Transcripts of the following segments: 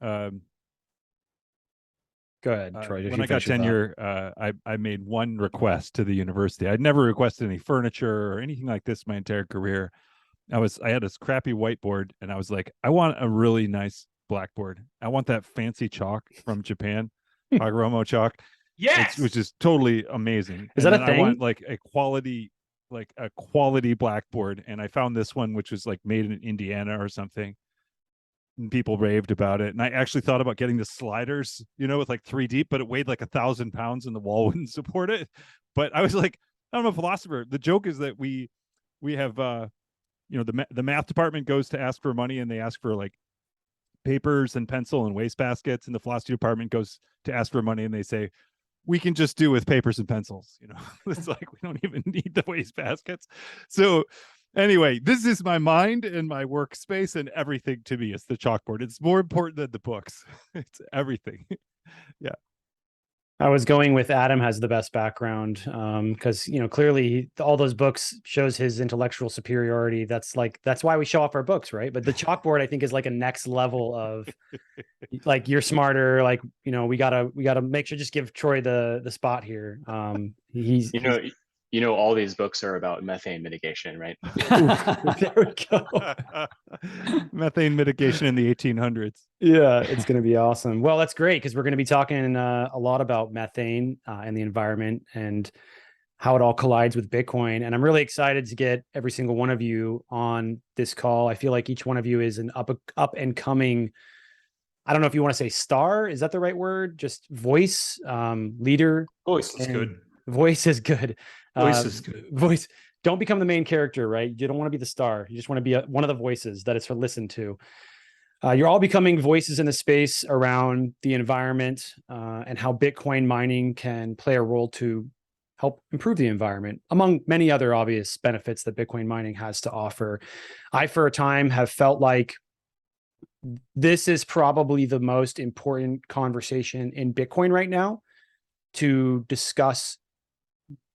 Go ahead, Troy. When I got tenure, I made one request to the university. I'd never requested any furniture or anything like this my entire career. I had this crappy whiteboard, and I was like, I want a really nice blackboard. I want that fancy chalk from Japan, Kaguramoto chalk. Yes, which is totally amazing. Is that a thing? I want like a quality blackboard, and I found this one which was like made in Indiana or something. And people raved about it, and I actually thought about getting the sliders, with like 3 deep, but it weighed like 1,000 pounds, and the wall wouldn't support it. But I was like, I'm a philosopher. The joke is that we have the math department goes to ask for money, and they ask for like papers and pencil and waste baskets, and the philosophy department goes to ask for money, and they say, we can just do with papers and pencils. It's like we don't even need the waste baskets. So anyway, this is my mind and my workspace, and everything to me. It's the chalkboard. It's more important than the books. It's everything. Yeah. I was going with Adam has the best background because, clearly all those books shows his intellectual superiority. That's why we show off our books, right? But the chalkboard, I think, is like a next level of like, you're smarter. Like, we gotta make sure, just give Troy the spot here. He's all these books are about methane mitigation, right? There we go. Methane mitigation in the 1800s. Yeah, it's going to be awesome. Well, that's great, because we're going to be talking a lot about methane and the environment and how it all collides with Bitcoin. And I'm really excited to get every single one of you on this call. I feel like each one of you is an up and coming, I don't know if you want to say star, is that the right word? Just voice, leader. Voice is good. Voice is good. Voice is good. Voice. Don't become the main character, right? You don't want to be the star. You just want to be one of the voices that is to listen to. You're all becoming voices in the space around the environment and how Bitcoin mining can play a role to help improve the environment, among many other obvious benefits that Bitcoin mining has to offer. I, for a time, have felt like this is probably the most important conversation in Bitcoin right now, to discuss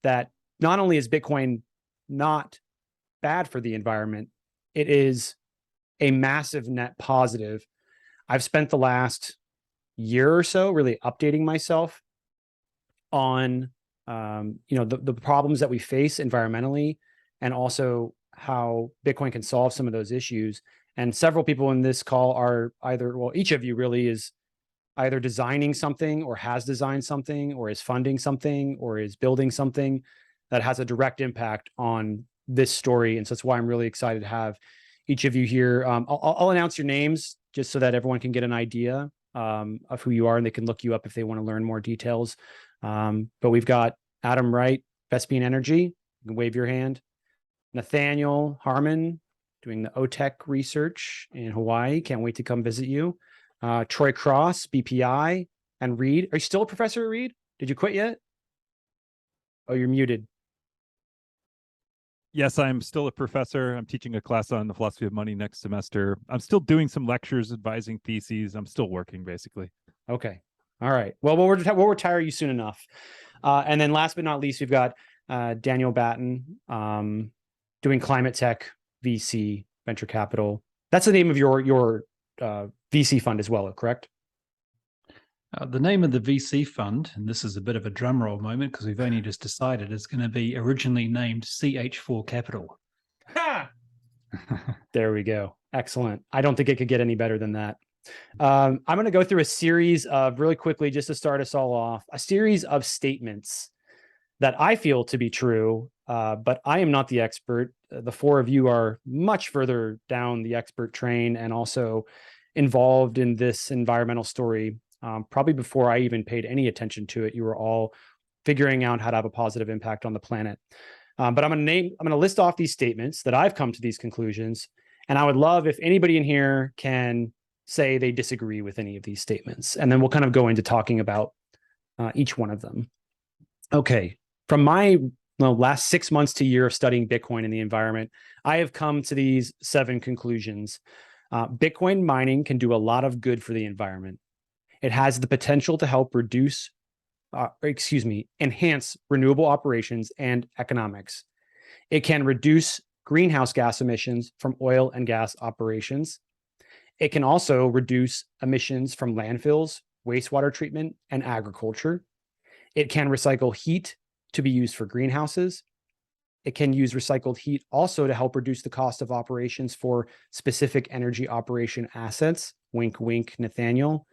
that not only is Bitcoin not bad for the environment, it is a massive net positive. I've spent the last year or so really updating myself on the problems that we face environmentally, and also how Bitcoin can solve some of those issues. And several people in this call are each of you really is either designing something, or has designed something, or is funding something, or is building something that has a direct impact on this story. And so that's why I'm really excited to have each of you here. I'll announce your names just so that everyone can get an idea of who you are, and they can look you up if they want to learn more details. But we've got Adam Wright, Vespian Energy. You can wave your hand. Nathaniel Harmon, doing the OTEC research in Hawaii. Can't wait to come visit you. Troy Cross, BPI, and Reed. Are you still a professor at Reed? Did you quit yet? Oh, you're muted. Yes, I'm still a professor. I'm teaching a class on the philosophy of money next semester. I'm still doing some lectures, advising theses. I'm still working, basically. Okay. All right. Well, we'll retire you soon enough. And then last but not least, we've got Daniel Batten, doing climate tech, VC, venture capital. That's the name of your VC fund as well, correct? The name of the VC fund, and this is a bit of a drum roll moment because we've only just decided, is going to be originally named CH4 Capital. There we go. Excellent. I don't think it could get any better than that. I'm going to go through a series of, really quickly, just to start us all off, a series of statements that I feel to be true, but I am not the expert. The four of you are much further down the expert train and also involved in this environmental story. Probably before I even paid any attention to it, you were all figuring out how to have a positive impact on the planet. But I'm going to list off these statements that I've come to these conclusions. And I would love if anybody in here can say they disagree with any of these statements. And then we'll kind of go into talking about each one of them. Okay. From my last 6 months to year of studying Bitcoin and the environment, I have come to these 7 conclusions. Bitcoin mining can do a lot of good for the environment. It has the potential to help enhance renewable operations and economics. It can reduce greenhouse gas emissions from oil and gas operations. It can also reduce emissions from landfills, wastewater treatment, and agriculture. It can recycle heat to be used for greenhouses. It can use recycled heat also to help reduce the cost of operations for specific energy operation assets. Wink, wink, Nathaniel.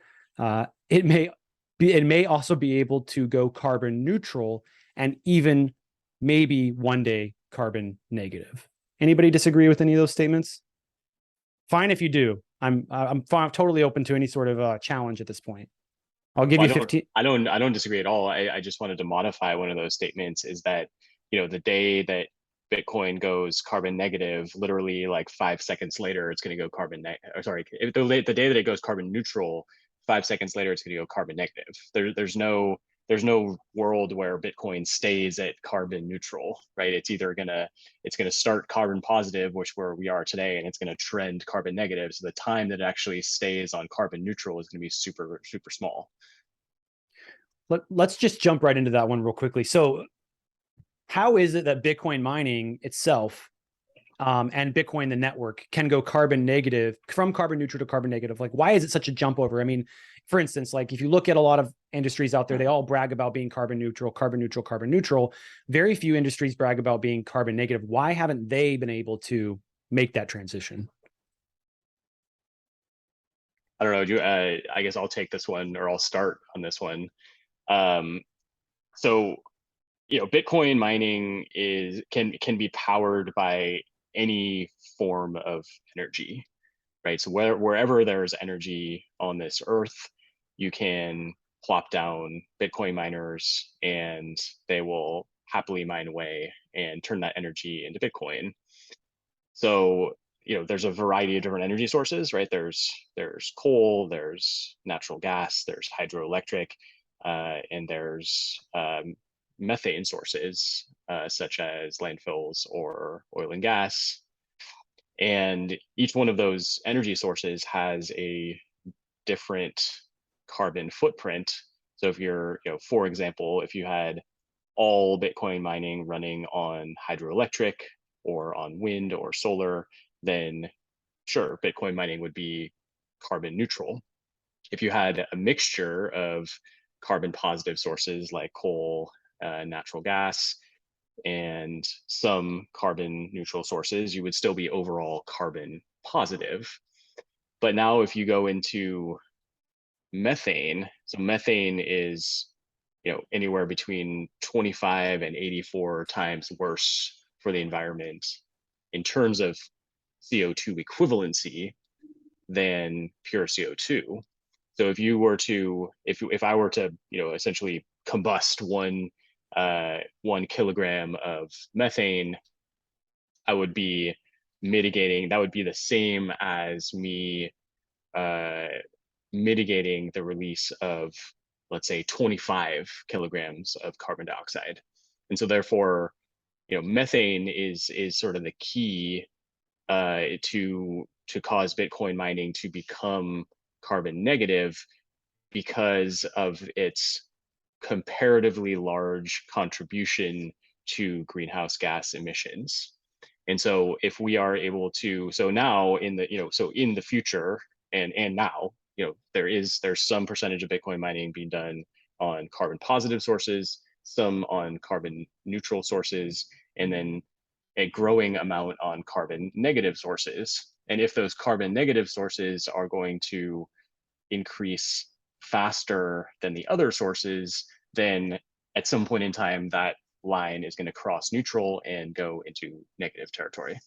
It may also be able to go carbon neutral and even maybe one day carbon negative. Anybody disagree with any of those statements? Fine if you do. I'm totally open to any sort of challenge at this point. I'll give you 15. I don't disagree at all. I just wanted to modify one of those statements, is that, the day that Bitcoin goes carbon negative, literally like 5 seconds later, it's going to go the day that it goes carbon neutral, 5 seconds later, it's going to go carbon negative. There's no world where Bitcoin stays at carbon neutral, right? It's going to start carbon positive, which where we are today, and it's going to trend carbon negative. So the time that it actually stays on carbon neutral is going to be super, super small. Let's just jump right into that one real quickly. So how is it that Bitcoin mining itself and Bitcoin, the network, can go carbon negative, from carbon neutral to carbon negative? Like, why is it such a jump over? I mean, for instance, like if you look at a lot of industries out there, they all brag about being carbon neutral, carbon neutral, carbon neutral. Very few industries brag about being carbon negative. Why haven't they been able to make that transition? I don't know. I guess I'll take this one, or I'll start on this one. So, Bitcoin mining can be powered by any form of energy, right? So wherever there's energy on this earth, you can plop down Bitcoin miners and they will happily mine away and turn that energy into Bitcoin. So, there's a variety of different energy sources, right? There's coal, there's natural gas, there's hydroelectric, and there's methane sources, such as landfills or oil and gas. And each one of those energy sources has a different carbon footprint. So if you're, for example, if you had all Bitcoin mining running on hydroelectric or on wind or solar, then sure, Bitcoin mining would be carbon neutral. If you had a mixture of carbon positive sources like coal, natural gas, and some carbon neutral sources, you would still be overall carbon positive. But now if you go into methane, so methane is, anywhere between 25 and 84 times worse for the environment in terms of CO2 equivalency than pure CO2. So if you were to, if I were to, essentially combust 1 kilogram of methane, I would be mitigating, that would be the same as me mitigating the release of, let's say, 25 kilograms of carbon dioxide. And so therefore, methane is sort of the key to cause Bitcoin mining to become carbon negative, because of its comparatively large contribution to greenhouse gas emissions. And so if we are able to, so now in the, so in the future and now, there's some percentage of Bitcoin mining being done on carbon positive sources, some on carbon neutral sources, and then a growing amount on carbon negative sources. And if those carbon negative sources are going to increase faster than the other sources, then at some point in time, that line is going to cross neutral and go into negative territory.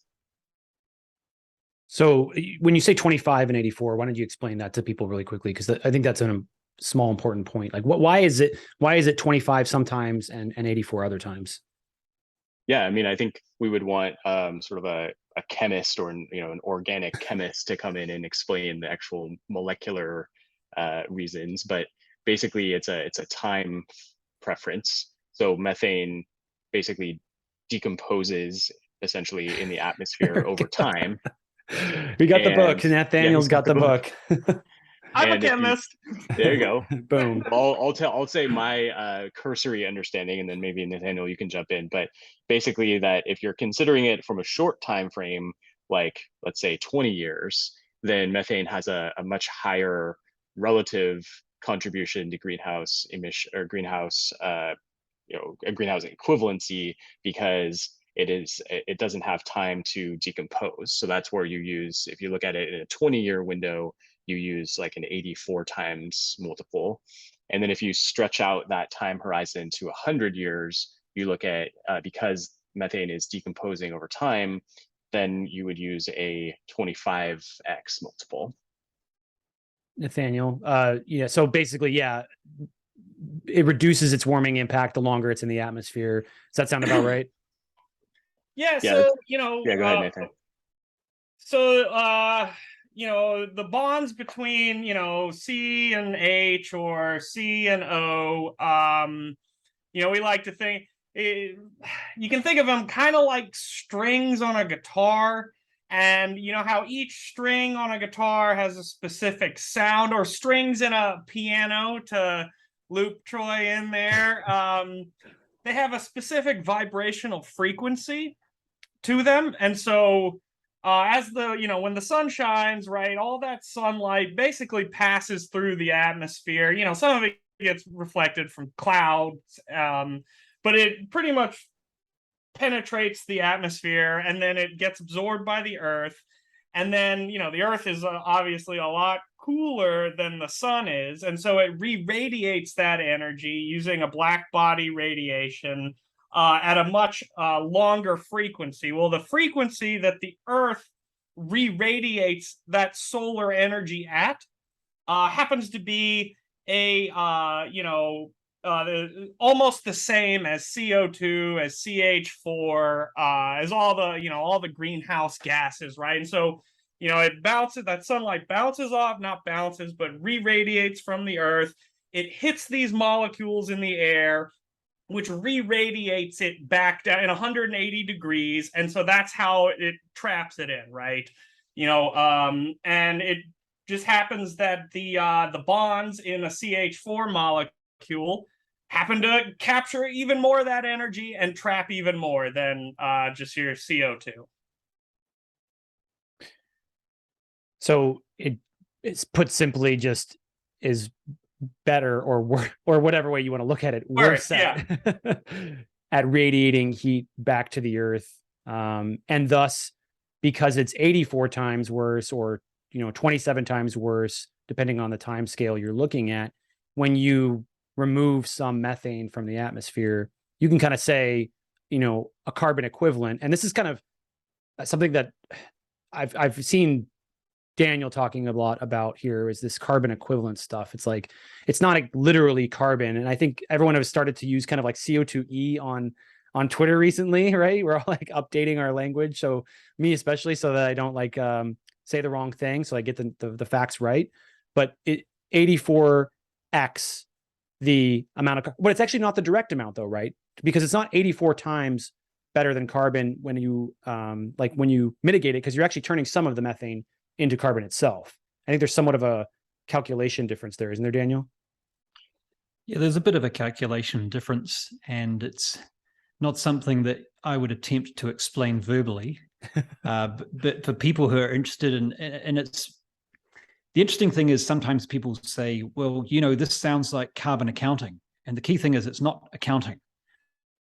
So when you say 25 and 84, why don't you explain that to people really quickly? Because I think that's a small, important point. Like, why is it 25 sometimes and 84 other times? Yeah, I mean, I think we would want sort of a chemist or an organic chemist to come in and explain the actual molecular reasons. But basically, it's a time preference. So methane basically decomposes essentially in the atmosphere over time. We got the book. Nathaniel's got the book. I'm a chemist. There you go. Boom. I'll say my cursory understanding, and then maybe Nathaniel, you can jump in. But basically, that if you're considering it from a short time frame, like let's say 20 years, then methane has a much higher relative contribution to greenhouse emission or greenhouse a greenhouse equivalency, because it doesn't have time to decompose. So that's where you use, if you look at it in a 20-year window, you use like an 84 times multiple. And then if you stretch out that time horizon to 100 years, you look at, because methane is decomposing over time, then you would use a 25x multiple. Nathaniel, yeah, so basically, yeah, it reduces its warming impact the longer it's in the atmosphere. Does that sound about right? Yeah, Yeah, so yeah, go ahead, Nathan. So the bonds between C and H or C and O, we like to think you can think of them kind of like strings on a guitar, and you know how each string on a guitar has a specific sound, or strings in a piano, to loop Troy in there. They have a specific vibrational frequency to them, and so as when the sun shines, right, all that sunlight basically passes through the atmosphere. Some of it gets reflected from clouds, but it pretty much penetrates the atmosphere, and then it gets absorbed by the earth. And then the earth is obviously a lot cooler than the sun is, and so it re-radiates that energy using a black body radiation at a much longer frequency. Well, the frequency that the earth re-radiates that solar energy at happens to be almost the same as CO2, as CH4, as all the greenhouse gases, right? And so it bounces, that sunlight bounces off, not bounces, but re-radiates from the earth. It hits these molecules in the air, which re-radiates it back down in 180 degrees. And so that's how it traps it in, right? And it just happens that the bonds in a CH4 molecule happen to capture even more of that energy and trap even more than just your CO2. So it's put simply just is better or whatever way you want to look at it, worse at radiating heat back to the earth, and thus, because it's 84 times worse or 27 times worse, depending on the time scale you're looking at, when you remove some methane from the atmosphere, you can kind of say a carbon equivalent. And this is kind of something that I've seen Daniel talking a lot about here, is this carbon equivalent stuff. It's like, it's not literally carbon. And I think everyone has started to use kind of like CO2e on Twitter recently, right? We're all like updating our language. So me especially, so that I don't say the wrong thing. So I get the facts right. But 84x the amount of, but it's actually not the direct amount though, right? Because it's not 84 times better than carbon when you when you mitigate it, because you're actually turning some of the methane into carbon itself. I think there's somewhat of a calculation difference there, isn't there, Daniel? Yeah, there's a bit of a calculation difference, and it's not something that I would attempt to explain verbally. But for people who are interested and it's, the interesting thing is sometimes people say, well, this sounds like carbon accounting. And the key thing is it's not accounting.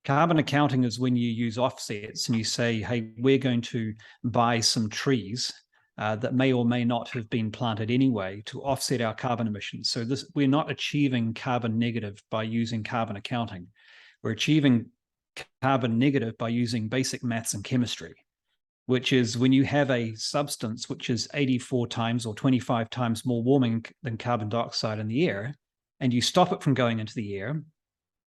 Carbon accounting is when you use offsets and you say, hey, we're going to buy some trees that may or may not have been planted anyway to offset our carbon emissions. So we're not achieving carbon negative by using carbon accounting. We're achieving carbon negative by using basic maths and chemistry, which is when you have a substance which is 84 times or 25 times more warming than carbon dioxide in the air, and you stop it from going into the air,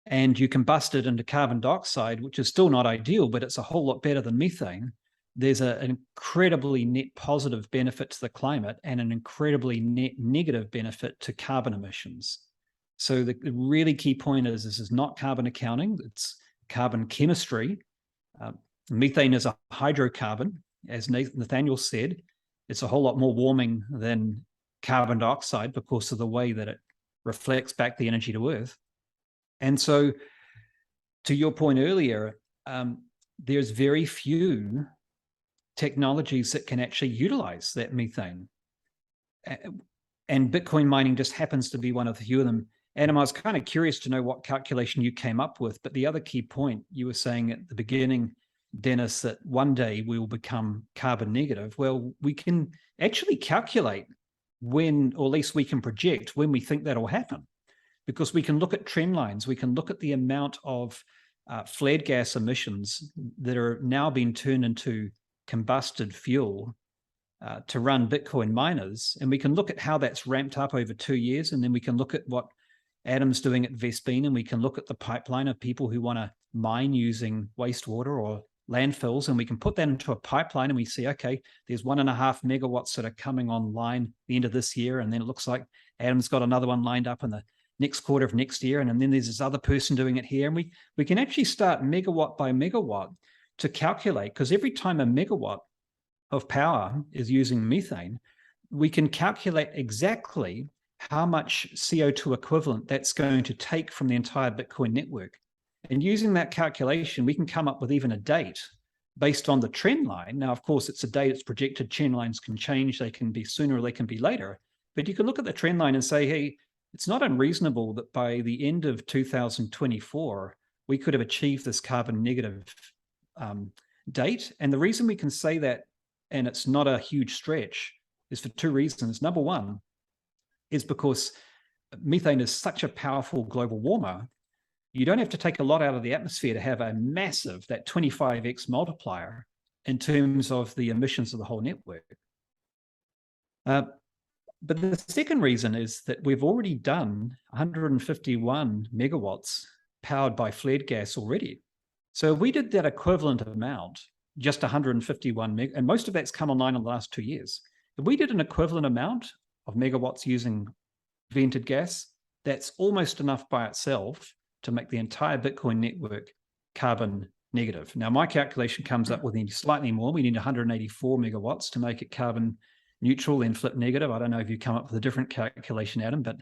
and you combust it into carbon dioxide, which is still not ideal, but it's a whole lot better than methane. There's an incredibly net positive benefit to the climate and an incredibly net negative benefit to carbon emissions. So the really key point is this is not carbon accounting, it's carbon chemistry. Methane is a hydrocarbon, as Nathaniel said. It's a whole lot more warming than carbon dioxide because of the way that it reflects back the energy to Earth. And so, to your point earlier, there's very few technologies that can actually utilize that methane. and Bitcoin mining just happens to be one of the few of them. Adam, I was kind of curious to know what calculation you came up with, but the other key point you were saying at the beginning, Dennis, that one day we will become carbon negative. Well, we can actually calculate when, or at least we can project when we think that'll happen, because we can look at trend lines. We can look at the amount of flared gas emissions that are now being turned into combusted fuel to run Bitcoin miners. And we can look at how that's ramped up over 2 years. And then we can look at what Adam's doing at Vespine, and we can look at the pipeline of people who want to mine using wastewater or landfills, and we can put that into a pipeline, and we see, okay, there's 1.5 megawatts that are coming online the end of this year, and then it looks like Adam's got another one lined up in the next quarter of next year, and then there's this other person doing it here, and we can actually start megawatt by megawatt to calculate, because every time a megawatt of power is using methane, we can calculate exactly how much CO2 equivalent that's going to take from the entire Bitcoin network. And using that calculation, we can come up with even a date based on the trend line. Now, of course, it's a date, it's projected. Trend lines can change. They can be sooner or they can be later. But you can look at the trend line and say, hey, it's not unreasonable that by the end of 2024, we could have achieved this carbon negative date. And the reason we can say that, and it's not a huge stretch, is for 2 reasons. Number one is because methane is such a powerful global warmer. You don't have to take a lot out of the atmosphere to have a massive, that 25x multiplier in terms of the emissions of the whole network. But the second reason is that we've already done 151 megawatts powered by flared gas already. So if we did that equivalent amount, just 151 meg, and most of that's come online in the last 2 years. If we did an equivalent amount of megawatts using vented gas, that's almost enough by itself to make the entire Bitcoin network carbon negative. Now, my calculation comes up with slightly more. We need 184 megawatts to make it carbon neutral and flip negative. I don't know if you come up with a different calculation, Adam, but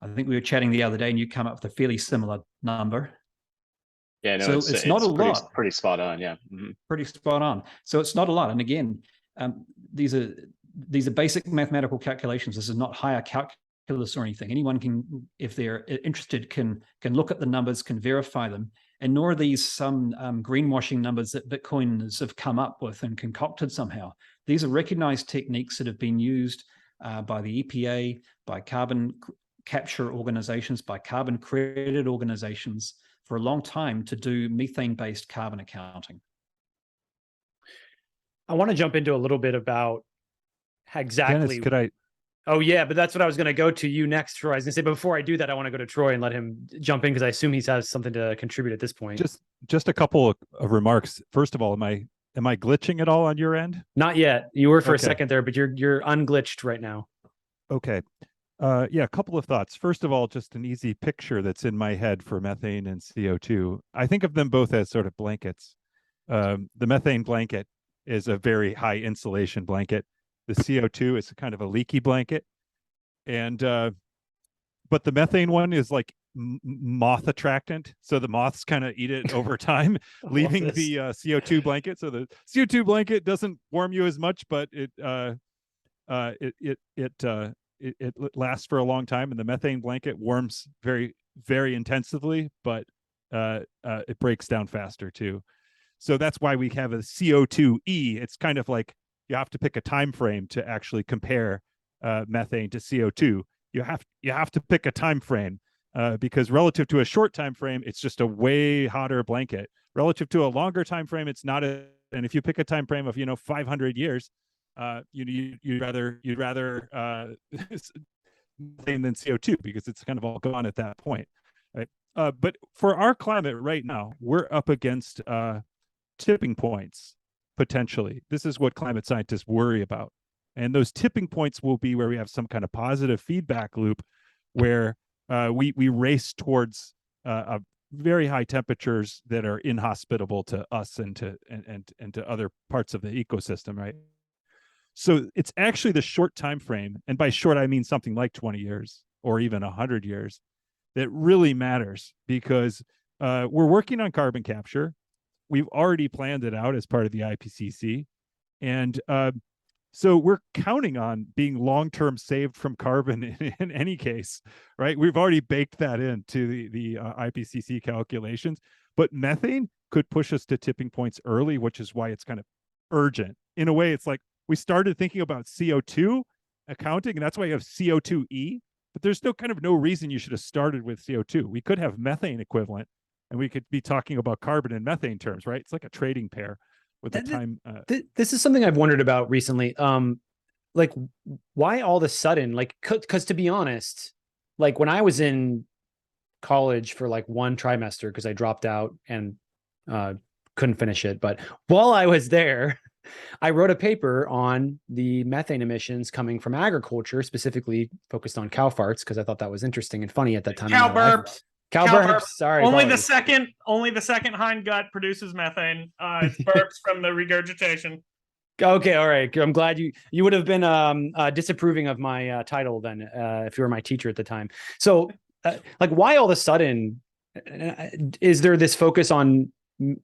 I think we were chatting the other day and you come up with a fairly similar number. Yeah, no, so it's not a lot. Pretty spot on, yeah. Mm-hmm. Pretty spot on. So it's not a lot. And again, these are basic mathematical calculations. This is not higher calculus or anything. Anyone can, if they're interested, can look at the numbers, can verify them. And nor are these some greenwashing numbers that Bitcoiners have come up with and concocted somehow. These are recognized techniques that have been used by the EPA, by carbon capture organizations, by carbon credit organizations for a long time to do methane-based carbon accounting. I want to jump into a little bit about exactly. Dennis, could I? Oh yeah, but that's what I was going to go to you next, Troy. I was going to say, but before I do that, I want to go to Troy and let him jump in because I assume he has something to contribute at this point. Just a couple of remarks. First of all, am I glitching at all on your end? Not yet. You were for Okay. a second there, but you're unglitched right now. Okay. Yeah, a couple of thoughts. First of all, just an easy picture that's in my head for methane and CO2. I think of them both as sort of blankets. The methane blanket is a very high insulation blanket. The CO2 is kind of a leaky blanket. And but the methane one is like moth attractant. So the moths kind of eat it over time, leaving the CO2 blanket. So the CO2 blanket doesn't warm you as much, but it lasts for a long time, and the methane blanket warms very, very intensively, but it breaks down faster too. So that's why we have a CO2e. It's kind of like you have to pick a time frame to actually compare methane to CO2. You have to pick a time frame because relative to a short time frame, it's just a way hotter blanket. Relative to a longer time frame, it's not a. And if you pick a time frame of 500 years. You'd rather methane than CO2 because it's kind of all gone at that point, right? But for our climate right now, we're up against tipping points potentially. This is what climate scientists worry about, and those tipping points will be where we have some kind of positive feedback loop, where we race towards very high temperatures that are inhospitable to us and to other parts of the ecosystem, right? So it's actually the short time frame, and by short I mean something like 20 years or even 100 years, that really matters, because we're working on carbon capture. We've already planned it out as part of the IPCC, and So we're counting on being long-term saved from carbon in any case, right? We've already baked that into the IPCC calculations, but methane could push us to tipping points early, which is why it's kind of urgent. In a way, it's like we started thinking about CO2 accounting, and that's why you have CO2e, but there's no reason you should have started with CO2. We could have methane equivalent, and we could be talking about carbon and methane terms, right? It's like a trading pair with the time. This is something I've wondered about recently. Like why all of a sudden, like, because to be honest, like when I was in college for like one trimester, because I dropped out and couldn't finish it. But while I was there, I wrote a paper on the methane emissions coming from agriculture, specifically focused on cow farts, because I thought that was interesting and funny at that time. Cow burps. Cow burps. Sorry. Only apologies. the second hind gut produces methane. It's burps from the regurgitation. Okay, all right. I'm glad you would have been disapproving of my title then, if you were my teacher at the time. So, like, why all of a sudden is there this focus on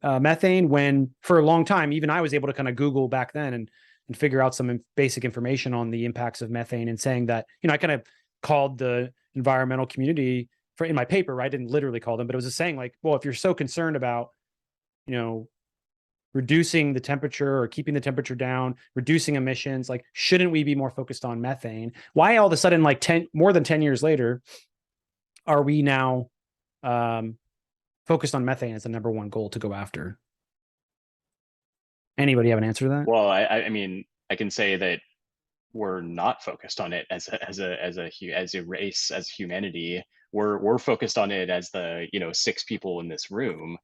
methane when, for a long time, even I was able to kind of Google back then and figure out some basic information on the impacts of methane, and saying that, I kind of called the environmental community in my paper, right? I didn't literally call them, but it was just saying like, well, if you're so concerned about, reducing the temperature or keeping the temperature down, reducing emissions, like, shouldn't we be more focused on methane? Why all of a sudden, like more than 10 years later, are we now focused on methane as the number one goal to go after? Anybody have an answer to that? Well, I mean, I can say that we're not focused on it as a race, as humanity. We're focused on it as the 6 people in this room,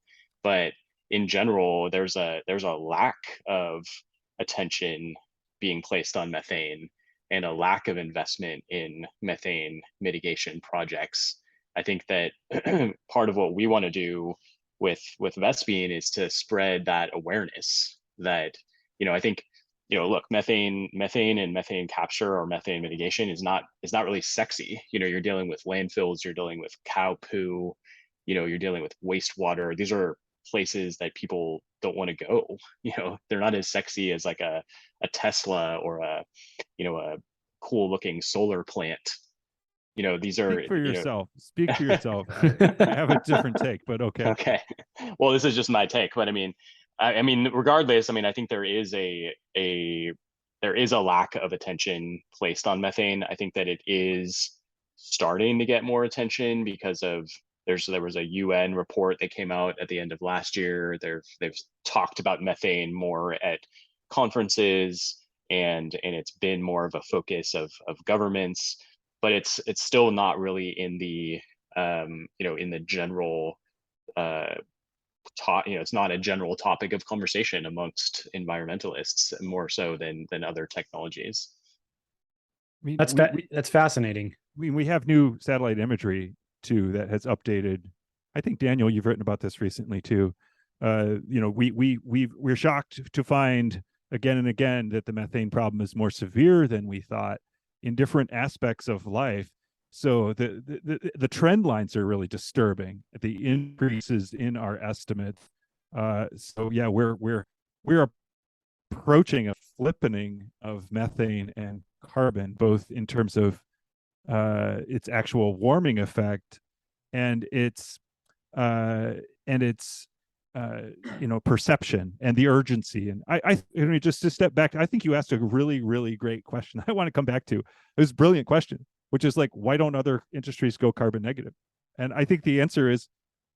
but in general, there's a lack of attention being placed on methane and a lack of investment in methane mitigation projects. I think that part of what we want to do with Vespene is to spread that awareness that, I think, look, methane and methane capture or methane mitigation is not really sexy. You're dealing with landfills, you're dealing with cow poo, you're dealing with wastewater. These are places that people don't want to go. They're not as sexy as like a Tesla or a cool looking solar plant. These are Speak for yourself. Speak for yourself. I have a different take, but okay. Okay. Well, this is just my take, but I mean, regardless, I think there is a lack of attention placed on methane. I think that it is starting to get more attention because of there was a UN report that came out at the end of last year. They've talked about methane more at conferences, and it's been more of a focus of governments, but it's still not really in the in the general it's not a general topic of conversation amongst environmentalists, more so than other technologies. I mean, that's fascinating. We have new satellite imagery too that has updated. I think, Daniel, you've written about this recently too. We're shocked to find again and again that the methane problem is more severe than we thought in different aspects of life. So the trend lines are really disturbing. The increases in our estimates. So yeah, we're approaching a flippening of methane and carbon, both in terms of its actual warming effect and its perception and the urgency. And I just to step back, I think you asked a really, really great question. I want to come back to. It was a brilliant question, which is like, why don't other industries go carbon negative? And I think the answer is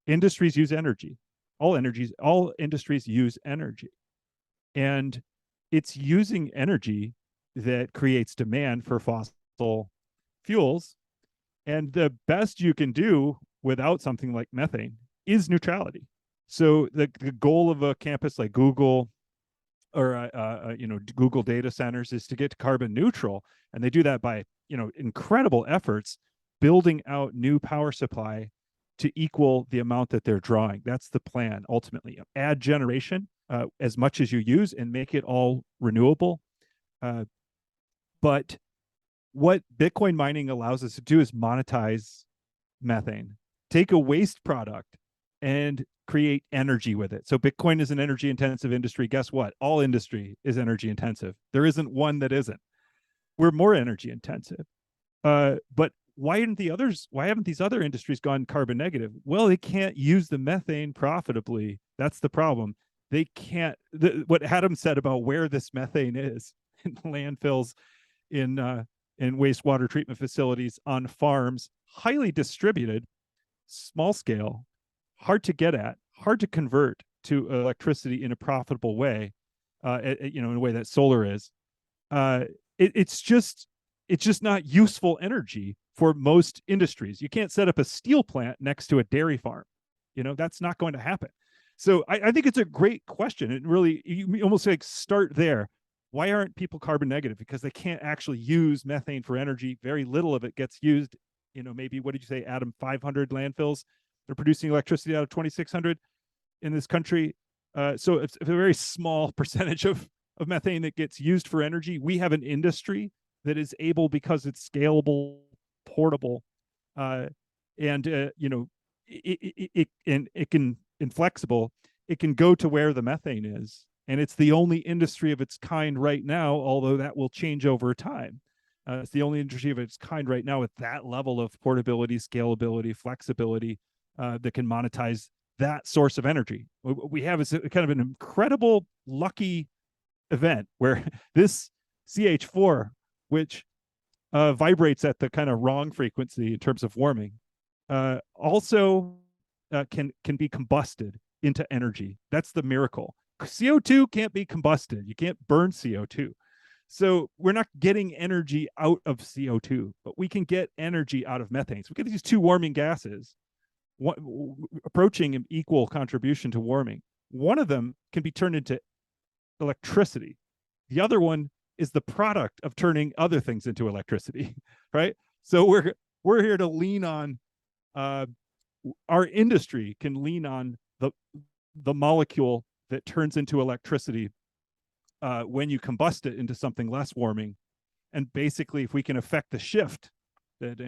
industries use energy. All industries use energy. And it's using energy that creates demand for fossil fuels. And the best you can do without something like methane is neutrality. So the goal of a campus like Google or Google data centers is to get to carbon neutral, and they do that by incredible efforts building out new power supply to equal the amount that they're drawing. That's the plan ultimately. Add generation as much as you use and make it all renewable. But what Bitcoin mining allows us to do is monetize methane. Take a waste product and create energy with it. So Bitcoin is an energy intensive industry. Guess what? All industry is energy intensive. There isn't one that isn't. We're more energy intensive. But why haven't these other industries gone carbon negative? Well, they can't use the methane profitably. That's the problem. They can't. What Adam said about where this methane is in landfills, in wastewater treatment facilities, on farms, highly distributed, small scale, hard to get at, hard to convert to electricity in a profitable way, in a way that solar is. It's just not useful energy for most industries. You can't set up a steel plant next to a dairy farm. That's not going to happen. So I think it's a great question. It really, you almost like start there. Why aren't people carbon negative? Because they can't actually use methane for energy. Very little of it gets used. Maybe, what did you say, Adam, 500 landfills? They're producing electricity out of 2,600 in this country. So it's a very small percentage of methane that gets used for energy. We have an industry that is able, because it's scalable, portable, and flexible. It can go to where the methane is, and it's the only industry of its kind right now. Although that will change over time. It's the only industry of its kind right now with that level of portability, scalability, flexibility that can monetize that source of energy. What we have is a kind of an incredible, lucky event where this CH4, which vibrates at the kind of wrong frequency in terms of warming, also can be combusted into energy. That's the miracle. CO2 can't be combusted. You can't burn CO2. So we're not getting energy out of CO2, but we can get energy out of methane. So we get these two warming gases, approaching an equal contribution to warming. One of them can be turned into electricity. The other one is the product of turning other things into electricity, right? So we're here to lean on, our industry can lean on the molecule that turns into electricity when you combust it into something less warming. And basically, if we can affect the shift that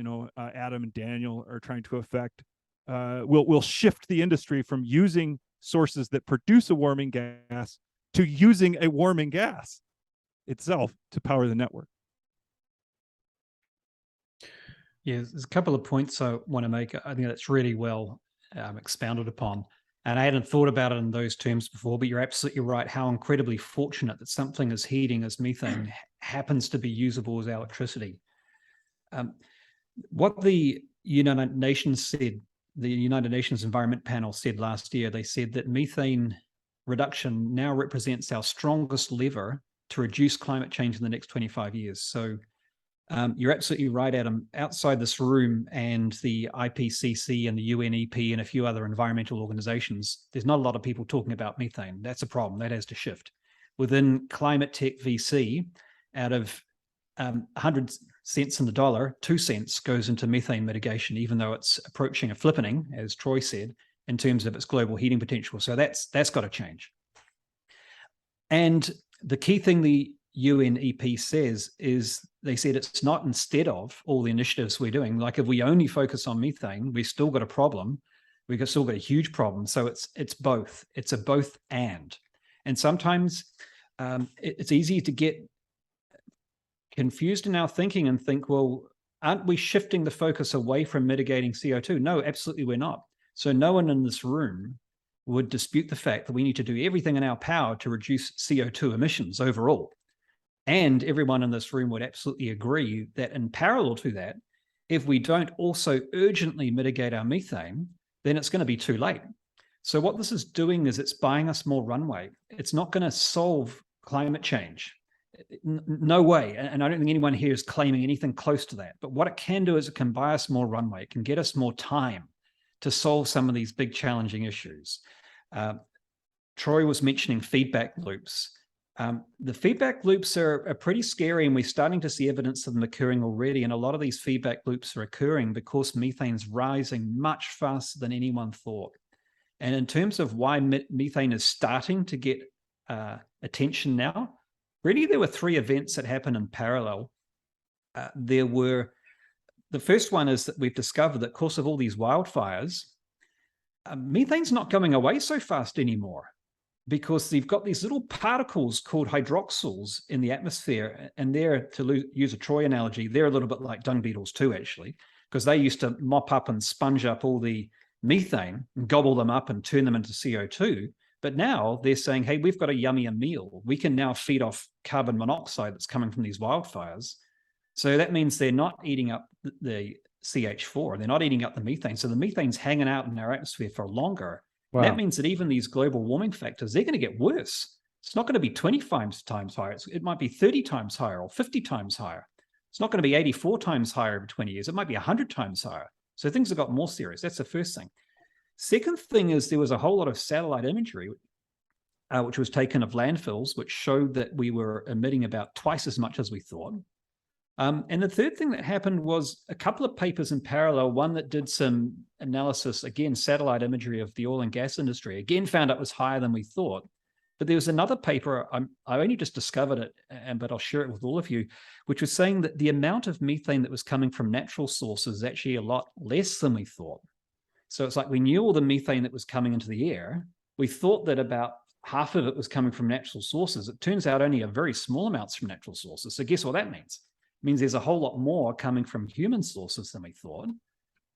Adam and Daniel are trying to affect, we'll shift the industry from using sources that produce a warming gas to using a warming gas itself to power the network. Yeah, there's a couple of points I want to make. I think that's really well expounded upon. And I hadn't thought about it in those terms before, but you're absolutely right. How incredibly fortunate that something as heating as methane happens to be usable as electricity. What the United Nations said, the United Nations Environment Panel said last year, they said that methane reduction now represents our strongest lever to reduce climate change in the next 25 years. So you're absolutely right, Adam. Outside this room and the IPCC and the UNEP and a few other environmental organizations, there's not a lot of people talking about methane. That's a problem. That has to shift. Within Climate Tech VC, out of 100 cents in the dollar, 2 cents goes into methane mitigation, even though it's approaching a flippening, as Troy said, in terms of its global heating potential. So that's got to change. And the key thing the UNEP says is, they said it's not instead of all the initiatives we're doing. Like, if we only focus on methane, we've still got a problem. We've still got a huge problem. So it's both. It's a both and. And sometimes it's easy to get confused in our thinking and think, well, aren't we shifting the focus away from mitigating CO2? No, absolutely we're not. So no one in this room would dispute the fact that we need to do everything in our power to reduce CO2 emissions overall. And everyone in this room would absolutely agree that in parallel to that, if we don't also urgently mitigate our methane, then it's going to be too late. So what this is doing is it's buying us more runway. It's not going to solve climate change. No way. And I don't think anyone here is claiming anything close to that. But what it can do is it can buy us more runway. It can get us more time to solve some of these big challenging issues. Troy was mentioning feedback loops. The feedback loops are pretty scary, and we're starting to see evidence of them occurring already. And a lot of these feedback loops are occurring because methane's rising much faster than anyone thought. And in terms of why methane is starting to get attention now, really there were 3 events that happened in parallel. The first one is that we've discovered that, of course, of all these wildfires, methane's not going away so fast anymore, because they've got these little particles called hydroxyls in the atmosphere. And they're, to use a Troy analogy, they're a little bit like dung beetles too, actually, because they used to mop up and sponge up all the methane and gobble them up and turn them into CO2. But now they're saying, hey, we've got a yummier meal. We can now feed off carbon monoxide that's coming from these wildfires. So that means they're not eating up the CH4, they're not eating up the methane. So the methane's hanging out in our atmosphere for longer. Wow. That means that even these global warming factors, they're going to get worse. It's not going to be 25 times higher. It might be 30 times higher or 50 times higher. It's not going to be 84 times higher over 20 years. It might be 100 times higher. So things have got more serious. That's the first thing. Second thing is there was a whole lot of satellite imagery, which was taken of landfills, which showed that we were emitting about twice as much as we thought. And the third thing that happened was a couple of papers in parallel, one that did some analysis, again, satellite imagery of the oil and gas industry, again, found it was higher than we thought. But there was another paper, I only just discovered it, but I'll share it with all of you, which was saying that the amount of methane that was coming from natural sources is actually a lot less than we thought. So it's like we knew all the methane that was coming into the air. We thought that about half of it was coming from natural sources. It turns out only a very small amounts from natural sources. So guess what that means? It means there's a whole lot more coming from human sources than we thought,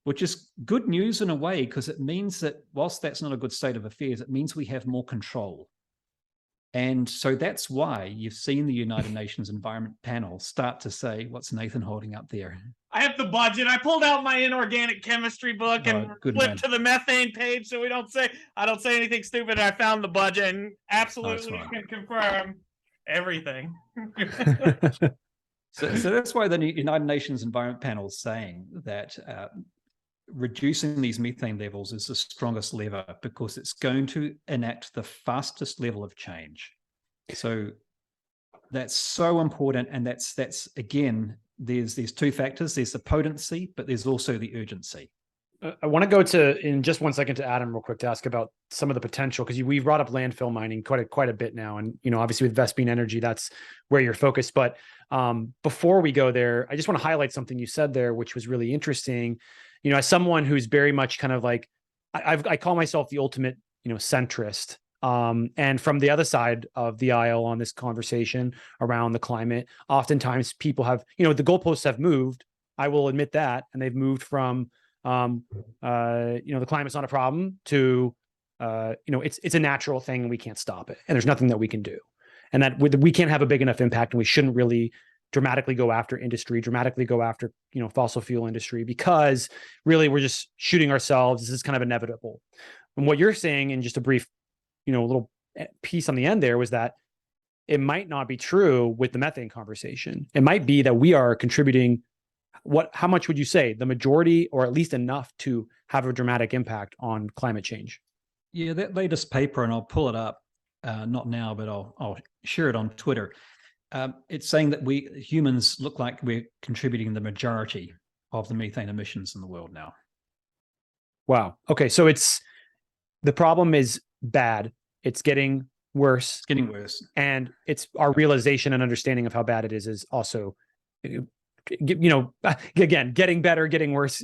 which is good news in a way, because it means that whilst that's not a good state of affairs, it means we have more control. And so that's why you've seen the United Nations Environment Panel start to say, what's Nathan holding up there? I have the budget. I pulled out my inorganic chemistry book and flipped to the methane page so I don't say anything stupid. I found the budget and absolutely can confirm everything. So that's why the United Nations Environment Panel is saying that reducing these methane levels is the strongest lever, because it's going to enact the fastest level of change. So that's so important. And that's again, there's two factors. There's the potency, but there's also the urgency. I want to go to, in just 1 second, to Adam real quick to ask about some of the potential, because we brought up landfill mining quite a bit now. And, obviously with Vespine Energy, that's where you're focused. But before we go there, I just want to highlight something you said there, which was really interesting. As someone who's very much kind of like, I call myself the ultimate, centrist. And from the other side of the aisle on this conversation around the climate, oftentimes people have, the goalposts have moved. I will admit that. And they've moved from, the climate's not a problem to, it's a natural thing and we can't stop it. And there's nothing that we can do. And that we can't have a big enough impact, and we shouldn't really dramatically go after industry, dramatically go after, fossil fuel industry, because really we're just shooting ourselves. This is kind of inevitable. And what you're saying in just a brief, little piece on the end there was that it might not be true with the methane conversation. It might be that we are contributing how much would you say, the majority, or at least enough to have a dramatic impact on climate change? Yeah, that latest paper, and I'll pull it up, not now, but I'll share it on Twitter. It's saying that we humans look like we're contributing the majority of the methane emissions in the world now. Wow. Okay. So the problem is bad. It's getting worse. It's getting worse. And it's our realization and understanding of how bad it is also, again, getting better, getting worse.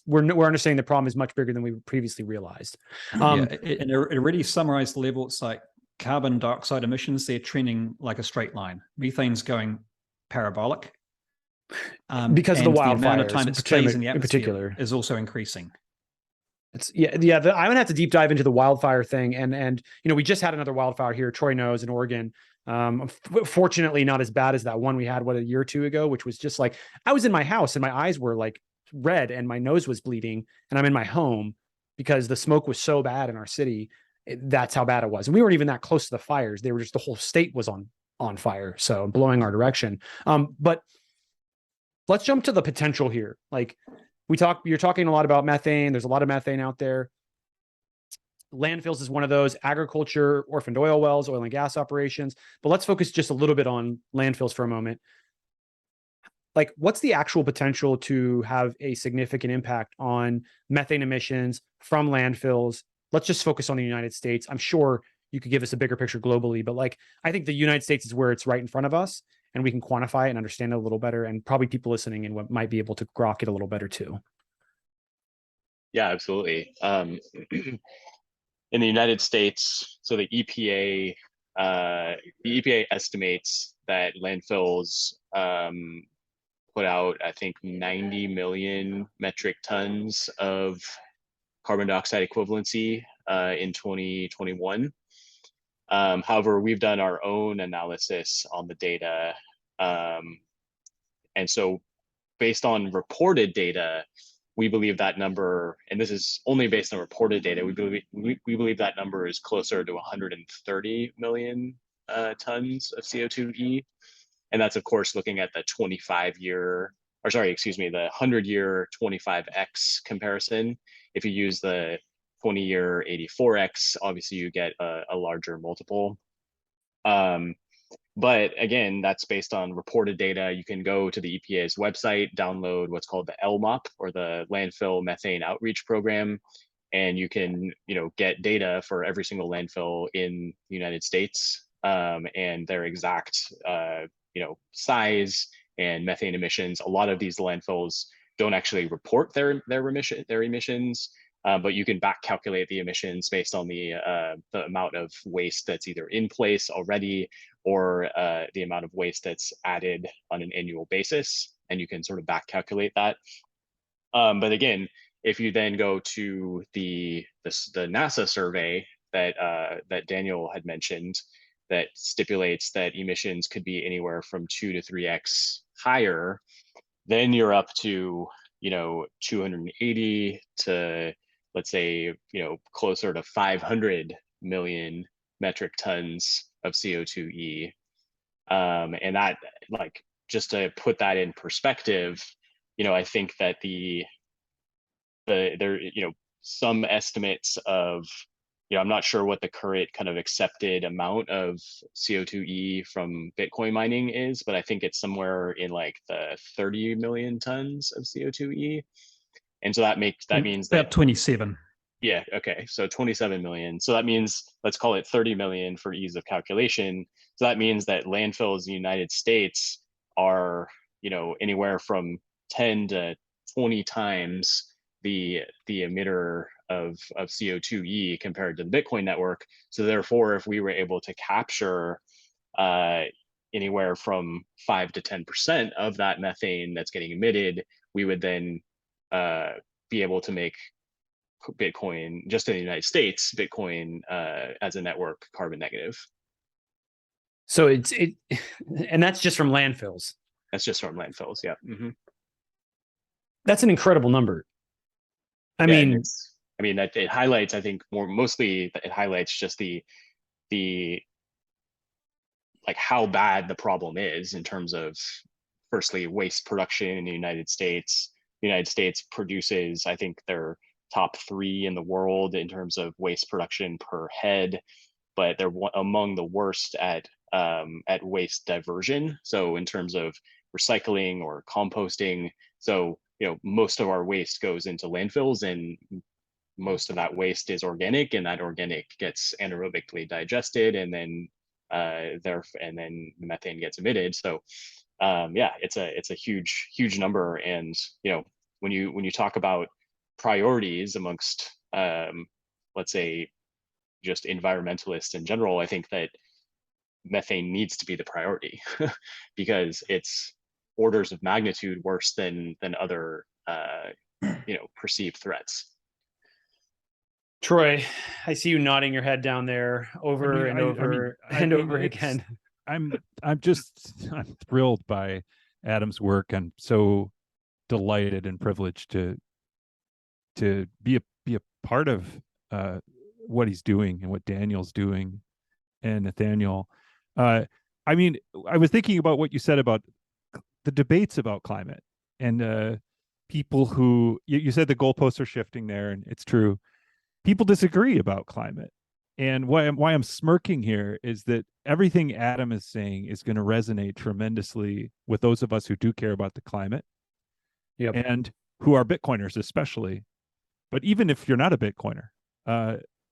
We're understanding the problem is much bigger than we previously realized. And it already summarized the level. It's like carbon dioxide emissions, they're trending like a straight line. Methane's going parabolic. Because of the wildfires, amount of time it stays in the atmosphere in particular is also increasing. I'm gonna have to deep dive into the wildfire thing, and we just had another wildfire here. Troy knows, in Oregon. Fortunately, not as bad as that one we had a year or two ago, which was just like, I was in my house and my eyes were like red and my nose was bleeding, and I'm in my home because the smoke was so bad in our city. That's how bad it was. And we weren't even that close to the fires. They were just, the whole state was on fire. So blowing our direction. But let's jump to the potential here. Like you're talking a lot about methane. There's a lot of methane out there. Landfills is one of those. Agriculture, orphaned oil wells, oil and gas operations. But let's focus just a little bit on landfills for a moment. Like, what's the actual potential to have a significant impact on methane emissions from landfills? Let's just focus on the United States. I'm sure you could give us a bigger picture globally, but I think the United States is where it's right in front of us, and we can quantify it and understand it a little better. And probably people listening and might be able to grok it a little better too. Yeah, absolutely. In the United States, so the EPA estimates that landfills put out, I think, 90 million metric tons of carbon dioxide equivalency in 2021. However, we've done our own analysis on the data. And so based on reported data, we believe that number, and this is only based on reported data, we believe that number is closer to 130 million tons of CO2e. And that's, of course, looking at the 25-year, or sorry, excuse me, the 100-year 25x comparison. If you use the 20-year 84x, obviously you get a larger multiple. But again, that's based on reported data. You can go to the EPA's website, download what's called the LMOP, or the Landfill Methane Outreach Program, and you can, get data for every single landfill in the United States, and their exact, size and methane emissions. A lot of these landfills don't actually report their emissions, but you can back calculate the emissions based on the amount of waste that's either in place already, or the amount of waste that's added on an annual basis, and you can sort of back calculate that. But again, if you then go to the NASA survey that Daniel had mentioned, that stipulates that emissions could be anywhere from 2 to 3x higher, then you're up to 280 to, let's say, closer to 500 million metric tons of CO2e. And that, like, just to put that in perspective, I think that there, some estimates of, I'm not sure what the current kind of accepted amount of CO2e from Bitcoin mining is, but I think it's somewhere in like the 30 million tons of CO2e. And so that means about 27. Yeah, okay. So 27 million. So that means, let's call it 30 million for ease of calculation. So that means that landfills in the United States are, anywhere from 10 to 20 times the emitter of CO2e compared to the Bitcoin network. So therefore, if we were able to capture anywhere from 5 to 10% of that methane that's getting emitted, we would then be able to make Bitcoin, just in the United States, Bitcoin as a network carbon negative. So and that's just from landfills. That's just from landfills. Yeah. Mm-hmm. That's an incredible number. I mean, that it highlights, I think, mostly it highlights just the like how bad the problem is in terms of, firstly, waste production in the United States. The United States produces, I think, they're top 3 in the world in terms of waste production per head, but they're among the worst at waste diversion. So in terms of recycling or composting, so most of our waste goes into landfills, and most of that waste is organic, and that organic gets anaerobically digested, and then the methane gets emitted. So it's a huge number. And when you talk about priorities amongst let's say just environmentalists in general, I think that methane needs to be the priority because it's orders of magnitude worse than other perceived threats. Troy, I see you nodding your head down there over and over again. I'm thrilled by Adam's work. I'm so delighted and privileged to be a part of what he's doing and what Daniel's doing, and Nathaniel. I was thinking about what you said about the debates about climate, and people who you said the goalposts are shifting there, and it's true. People disagree about climate. And why I'm smirking here is that everything Adam is saying is going to resonate tremendously with those of us who do care about the climate, and who are Bitcoiners especially. But even if you're not a Bitcoiner,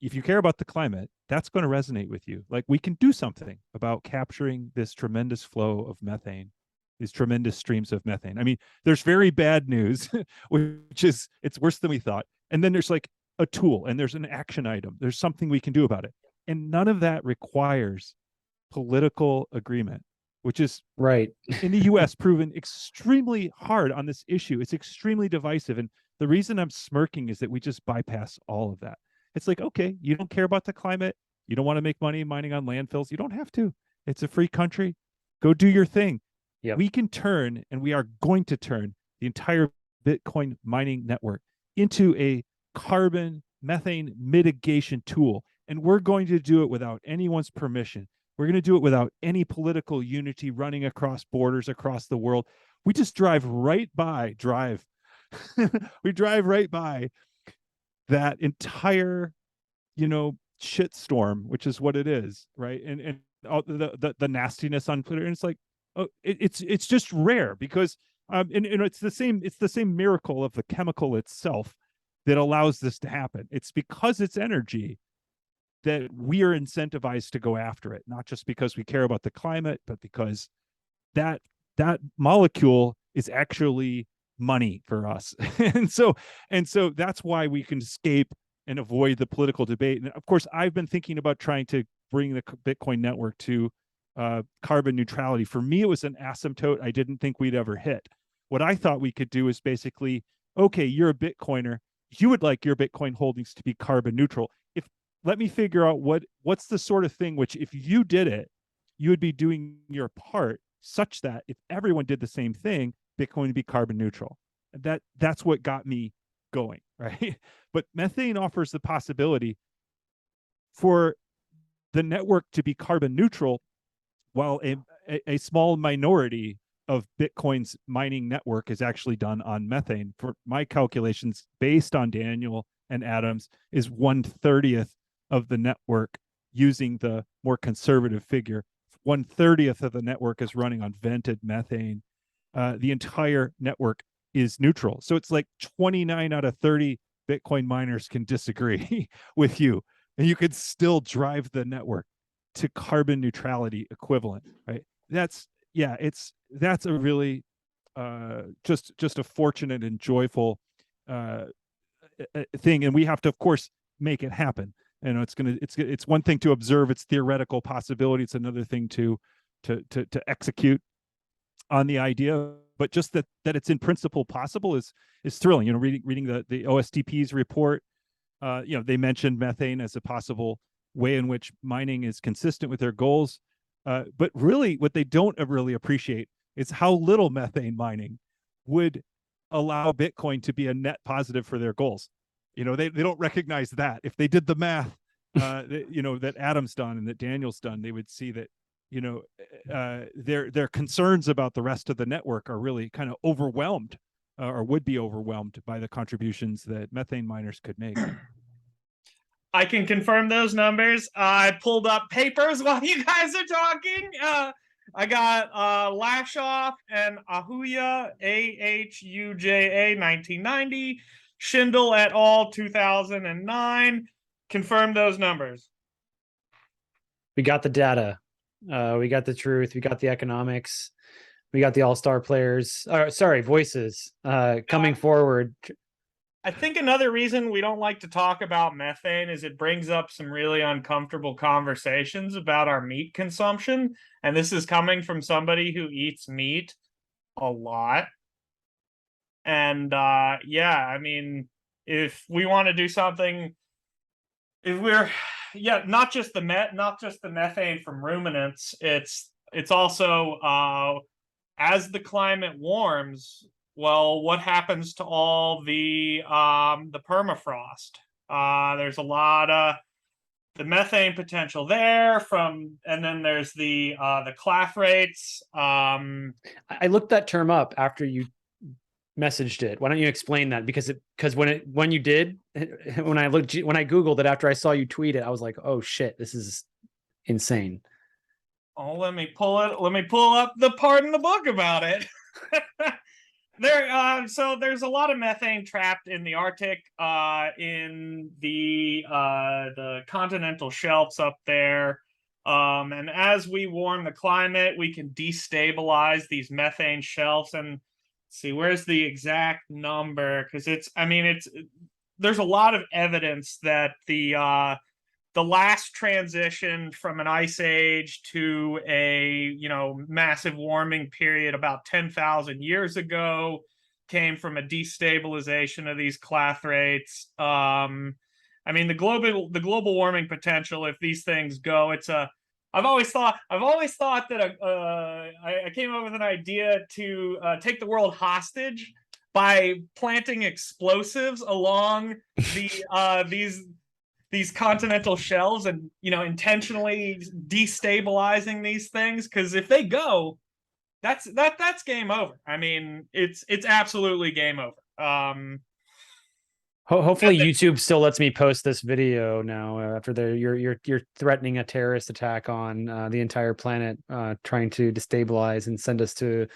if you care about the climate, that's going to resonate with you. Like, we can do something about capturing this tremendous flow of methane, these tremendous streams of methane. I mean, there's very bad news, which is it's worse than we thought. And then there's like a tool and there's an action item. There's something we can do about it. And none of that requires political agreement, which is Right. in the US proven extremely hard on this issue. It's extremely divisive. And the reason I'm smirking is that we just bypass all of that. It's like, okay, you don't care about the climate. You don't want to make money mining on landfills. You don't have to. It's a free country. Go do your thing. Yep. We can turn, and we are going to turn the entire Bitcoin mining network into a carbon methane mitigation tool. And we're going to do it without anyone's permission. We're going to do it without any political unity running across borders across the world. We just drive right by, we drive right by that entire, shitstorm, which is what it is, right? And all the nastiness on Twitter. And it's like, oh, it's just rare because and it's the same miracle of the chemical itself that allows this to happen. It's because it's energy that we are incentivized to go after it, not just because we care about the climate, but because that molecule is actually money for us. and so that's why we can escape and avoid the political debate. And of course, I've been thinking about trying to bring the Bitcoin network to carbon neutrality. For me, it was an asymptote I didn't think we'd ever hit. What I thought we could do is basically, okay, you're a Bitcoiner. You would like your Bitcoin holdings to be carbon neutral. Let me figure out what's the sort of thing which, if you did it, you would be doing your part such that if everyone did the same thing, Bitcoin would be carbon neutral. That's what got me going, right? But methane offers the possibility for the network to be carbon neutral, while a small minority of Bitcoin's mining network is actually done on methane. For my calculations, based on Daniel and Adams, is 1/30 of the network using the more conservative figure. 1/30 of the network is running on vented methane. The entire network is neutral. So it's like 29 out of 30 Bitcoin miners can disagree with you, and you could still drive the network to carbon neutrality equivalent, right? That's a really just a fortunate and joyful thing, and we have to, of course, make it happen. It's one thing to observe its theoretical possibility. It's another thing to execute on the idea. But just that it's in principle possible is thrilling. Reading the OSTP's report, they mentioned methane as a possible way in which mining is consistent with their goals. But really, what they don't really appreciate is how little methane mining would allow Bitcoin to be a net positive for their goals. They don't recognize that. If they did the math, that Adam's done and that Daniel's done, they would see that, their concerns about the rest of the network are really kind of overwhelmed, or would be overwhelmed by the contributions that methane miners could make. I can confirm those numbers. I pulled up papers while you guys are talking. I got Lashoff and Ahuja, AHUJA, 1990. Schindel et al., 2009. Confirm those numbers. We got the data. We got the truth. We got the economics. We got the all-star players. Voices coming forward. I think another reason we don't like to talk about methane is it brings up some really uncomfortable conversations about our meat consumption. And this is coming from somebody who eats meat a lot. And if we want to do something, if we're not just the methane from ruminants, it's also as the climate warms, well, what happens to all the permafrost? There's a lot of the methane potential there and then there's the claf rates. I looked that term up after you messaged it. Why don't you explain that? Because when I Googled it after I saw you tweet it, I was like, oh shit, this is insane. Oh, let me pull up the part in the book about it. So there's a lot of methane trapped in the Arctic, in the continental shelves up there. And as we warm the climate, we can destabilize these methane shelves. And see, where's the exact number? Because there's a lot of evidence that the last transition from an ice age to a massive warming period about 10,000 years ago came from a destabilization of these clathrates. I mean, the global warming potential, if these things go, I've always thought that I came up with an idea to take the world hostage by planting explosives along these continental shelves and intentionally destabilizing these things, because if they go, that's game over. I mean, it's absolutely game over. Hopefully YouTube still lets me post this video now after you're threatening a terrorist attack on the entire planet, trying to destabilize and send us to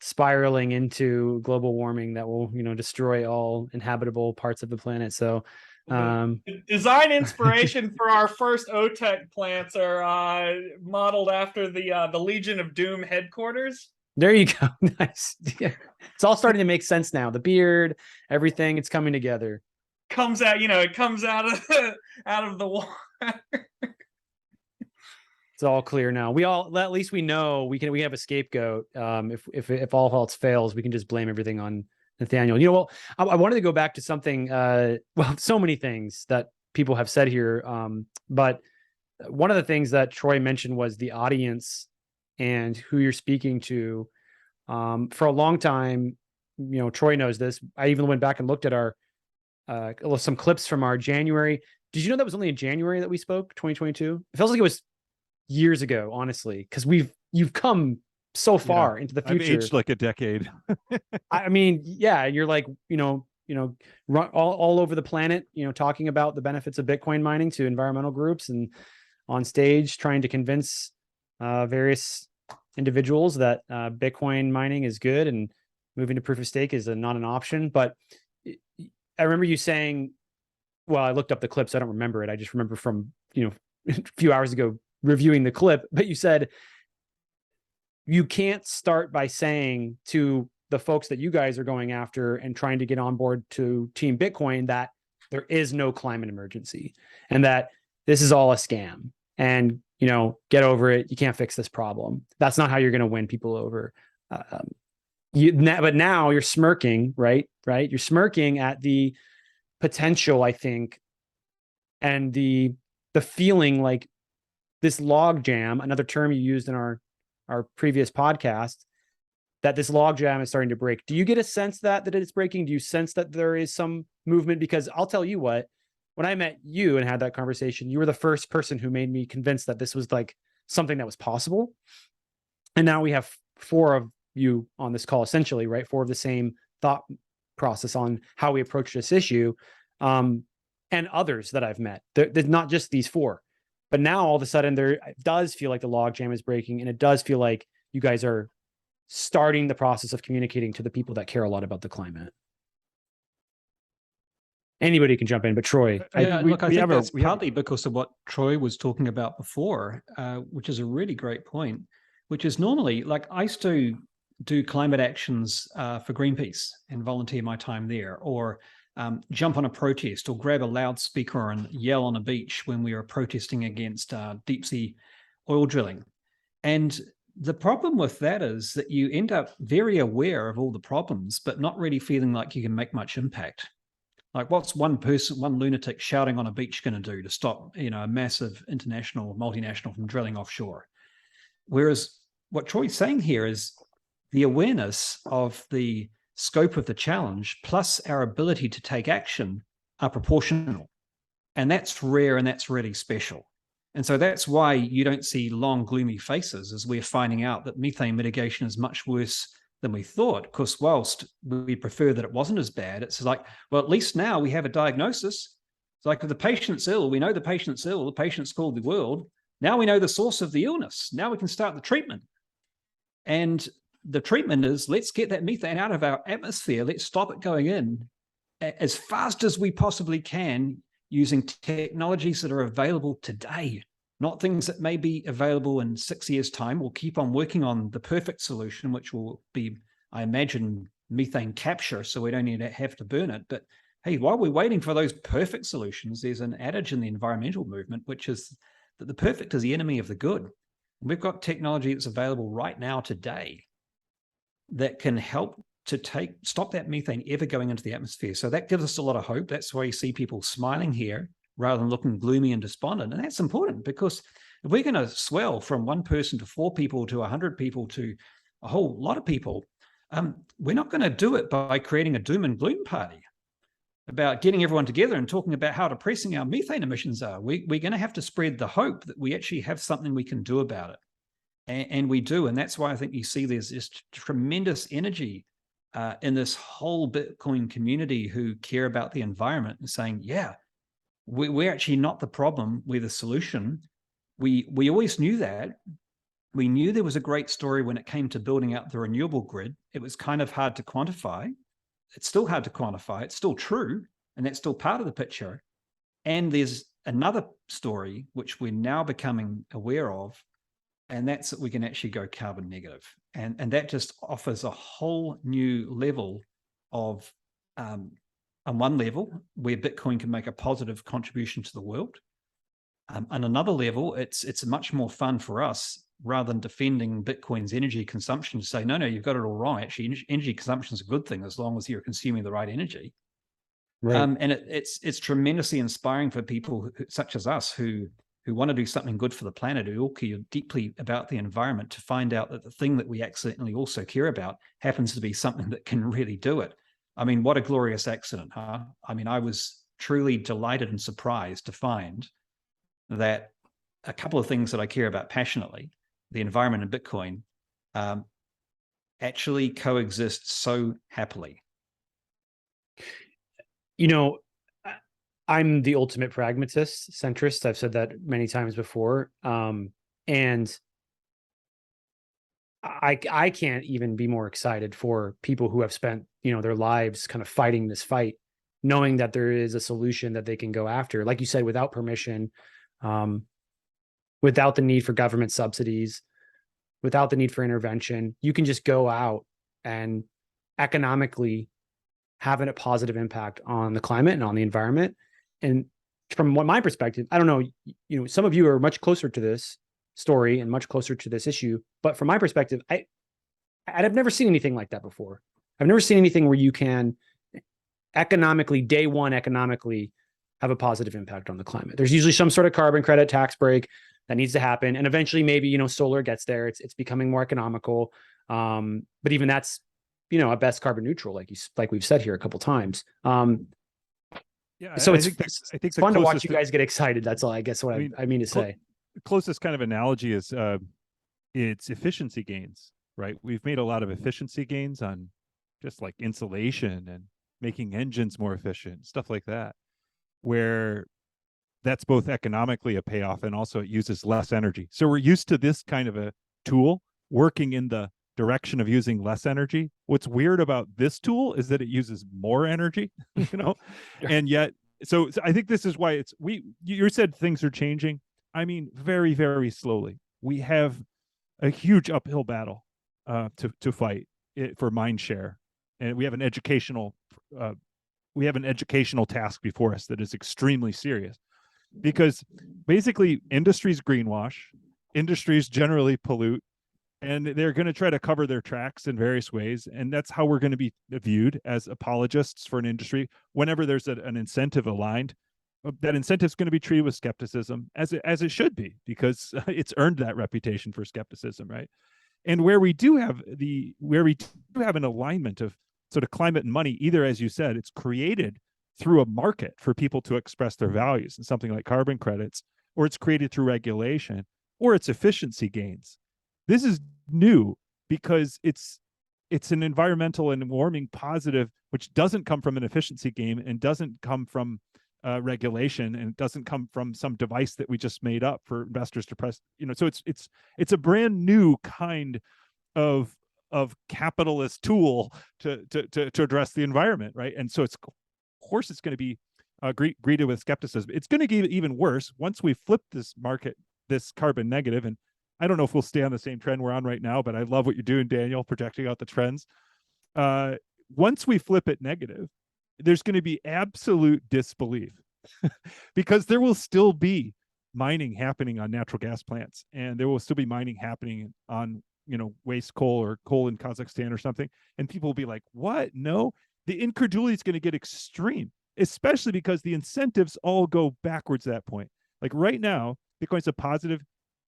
spiraling into global warming that will destroy all inhabitable parts of the planet. So design inspiration for our first OTEC plants are modeled after the Legion of Doom headquarters. There you go. Nice. Yeah. It's all starting to make sense now. The beard, everything, it's coming together. It comes out of the water. It's all clear now. At least we know we have a scapegoat. If all else fails, we can just blame everything on Nathaniel. I wanted to go back to something, so many things that people have said here. But one of the things that Troy mentioned was the audience and who you're speaking to. For a long time, Troy knows this. I even went back and looked at some clips from our January. Did you know that was only in January that we spoke, 2022? It feels like it was years ago, honestly, because you've come so far into the future. I've aged like a decade. I mean, yeah, you're like, run all over the planet, talking about the benefits of Bitcoin mining to environmental groups and on stage trying to convince various individuals that Bitcoin mining is good and moving to proof of stake is not an option. But I remember you saying, well, I looked up the clip, so I don't remember it. I just remember from, a few hours ago reviewing the clip, but you said you can't start by saying to the folks that you guys are going after and trying to get on board to Team Bitcoin that there is no climate emergency and that this is all a scam and, get over it. You can't fix this problem. That's not how you're going to win people over. But now you're smirking, right? You're smirking at the potential, I think, and the feeling like this log jam, another term you used in our previous podcast, that this log jam is starting to break. Do you get a sense that it's breaking? Do you sense that there is some movement? Because I'll tell you what, when I met you and had that conversation, you were the first person who made me convinced that this was like something that was possible. And now we have 4 of you on this call, essentially, right? 4 of the same thought process on how we approach this issue, and others that I've met. There's not just these 4, but now all of a sudden it does feel like the log jam is breaking, and it does feel like you guys are starting the process of communicating to the people that care a lot about the climate. Anybody can jump in, but Troy. I think that's partly because of what Troy was talking about before, which is a really great point, which is normally, like, I used to do climate actions for Greenpeace and volunteer my time there, or jump on a protest or grab a loudspeaker and yell on a beach when we were protesting against deep sea oil drilling. And the problem with that is that you end up very aware of all the problems, but not really feeling like you can make much impact. Like, what's one lunatic shouting on a beach going to do to stop, a massive international multinational from drilling offshore? Whereas what Troy's saying here is the awareness of the scope of the challenge plus our ability to take action are proportional. And that's rare and that's really special. And so that's why you don't see long, gloomy faces as we're finding out that methane mitigation is much worse than we thought. Because whilst we prefer that it wasn't as bad, it's like, well, at least now we have a diagnosis. It's like, if the patient's ill, we know the patient's ill, the patient's called the world. Now we know the source of the illness. Now we can start the treatment. And the treatment is, let's get that methane out of our atmosphere. Let's stop it going in as fast as we possibly can using technologies that are available today, not things that may be available in 6 years' time. We'll keep on working on the perfect solution, which will be, I imagine, methane capture, so we don't need to have to burn it. But hey, while we're waiting for those perfect solutions, there's an adage in the environmental movement, which is that the perfect is the enemy of the good. We've got technology that's available right now today that can help to stop that methane ever going into the atmosphere. So that gives us a lot of hope. That's why you see people smiling here rather than looking gloomy and despondent. And that's important, because if we're going to swell from one person to 4 people to 100 people to a whole lot of people, we're not going to do it by creating a doom and gloom party about getting everyone together and talking about how depressing our methane emissions are. We're going to have to spread the hope that we actually have something we can do about it. And we do. And that's why I think you see there's this tremendous energy in this whole Bitcoin community who care about the environment and saying, yeah, we're actually not the problem, we're the solution. We always knew that. We knew there was a great story when it came to building out the renewable grid. It was kind of hard to quantify. It's still hard to quantify. It's still true, and that's still part of the picture. And there's another story which we're now becoming aware of, and that's that we can actually go carbon negative. And that just offers a whole new level of, on one level, where Bitcoin can make a positive contribution to the world. On another level, it's much more fun for us, rather than defending Bitcoin's energy consumption, to say, no, you've got it all wrong. Actually, energy consumption is a good thing as long as you're consuming the right energy. Right. And it's tremendously inspiring for people such as us who want to do something good for the planet, who all care deeply about the environment, to find out that the thing that we accidentally also care about happens to be something that can really do it. I mean, what a glorious accident, huh? I mean, I was truly delighted and surprised to find that a couple of things that I care about passionately, the environment and Bitcoin, actually coexist so happily. You know, I'm the ultimate pragmatist, centrist. I've said that many times before. And I can't even be more excited for people who have spent, their lives kind of fighting this fight, knowing that there is a solution that they can go after. Like you said, without permission, without the need for government subsidies, without the need for intervention, you can just go out and economically have a positive impact on the climate and on the environment. And from my perspective, I don't know, some of you are much closer to this story and much closer to this issue, but from my perspective, I've never seen anything like that before. I've never seen anything where you can day one economically have a positive impact on the climate. There's usually some sort of carbon credit tax break that needs to happen. And eventually maybe, solar gets there. It's becoming more economical. But even that's, at best carbon neutral, like we've said here a couple of times. Yeah. So I think it's fun to watch you guys get excited. That's all I guess what I mean to say. The closest kind of analogy is it's efficiency gains, right? We've made a lot of efficiency gains on just like insulation and making engines more efficient, stuff like that, where that's both economically a payoff and also it uses less energy. So we're used to this kind of a tool working in the direction of using less energy. What's weird about this tool is that it uses more energy, and yet, so I think this is why you said things are changing. I mean, very, very slowly. We have a huge uphill battle to fight for mind share, and we have an educational task before us that is extremely serious, because basically industries greenwash, industries generally pollute, and they're going to try to cover their tracks in various ways. And that's how we're going to be viewed as apologists for an industry. Whenever there's an incentive aligned, that incentive is going to be treated with skepticism, as it should be, because it's earned that reputation for skepticism, right? And where we do have an alignment of sort of climate and money, either, as you said, it's created through a market for people to express their values and something like carbon credits, or it's created through regulation, or it's efficiency gains. This is new because it's an environmental and warming positive, which doesn't come from an efficiency gain and doesn't come from regulation, and it doesn't come from some device that we just made up for investors to press. So it's a brand new kind of capitalist tool to address the environment, right? And so of course it's going to be greeted with skepticism. It's going to get even worse once we flip this market, this carbon negative. And I don't know if we'll stay on the same trend we're on right now, but I love what you're doing, Daniel, projecting out the trends. Once we flip it negative, there's going to be absolute disbelief because there will still be mining happening on natural gas plants, and there will still be mining happening on, waste coal or coal in Kazakhstan or something. And people will be like, what? No, the incredulity is going to get extreme, especially because the incentives all go backwards at that point. Like right now, Bitcoin's a positive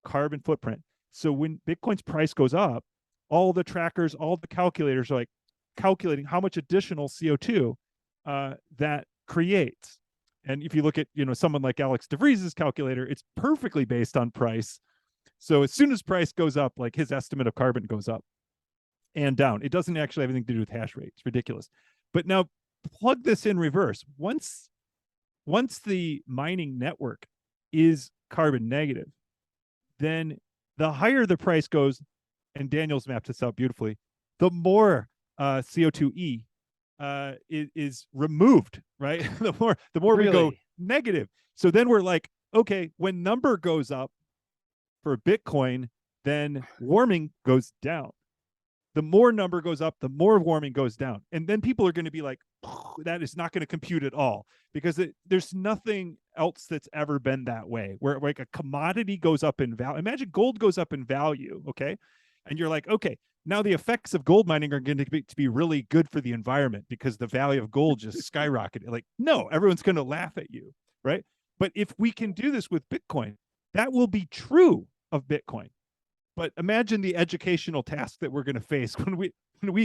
carbon footprint. So when Bitcoin's price goes up, all the trackers, all the calculators are like calculating how much additional CO2 that creates. And if you look at, someone like Alex DeVries's calculator, it's perfectly based on price. So as soon as price goes up, like his estimate of carbon goes up and down. It doesn't actually have anything to do with hash rate. It's ridiculous. But now plug this in reverse. Once the mining network is carbon negative, then the higher the price goes, and Daniel's mapped this out beautifully, the more CO2e is removed, right? the more we go negative. So then we're like, okay, when number goes up for Bitcoin, then warming goes down. The more number goes up, the more warming goes down. And then people are going to be like, that is not going to compute at all, because there's nothing else that's ever been that way, where like a commodity goes up in value. Imagine gold goes up in value, okay? And you're like, okay, now the effects of gold mining are going to be really good for the environment because the value of gold just skyrocketed. Like, no, everyone's going to laugh at you, right? But if we can do this with Bitcoin, that will be true of Bitcoin. But imagine the educational task that we're going to face when we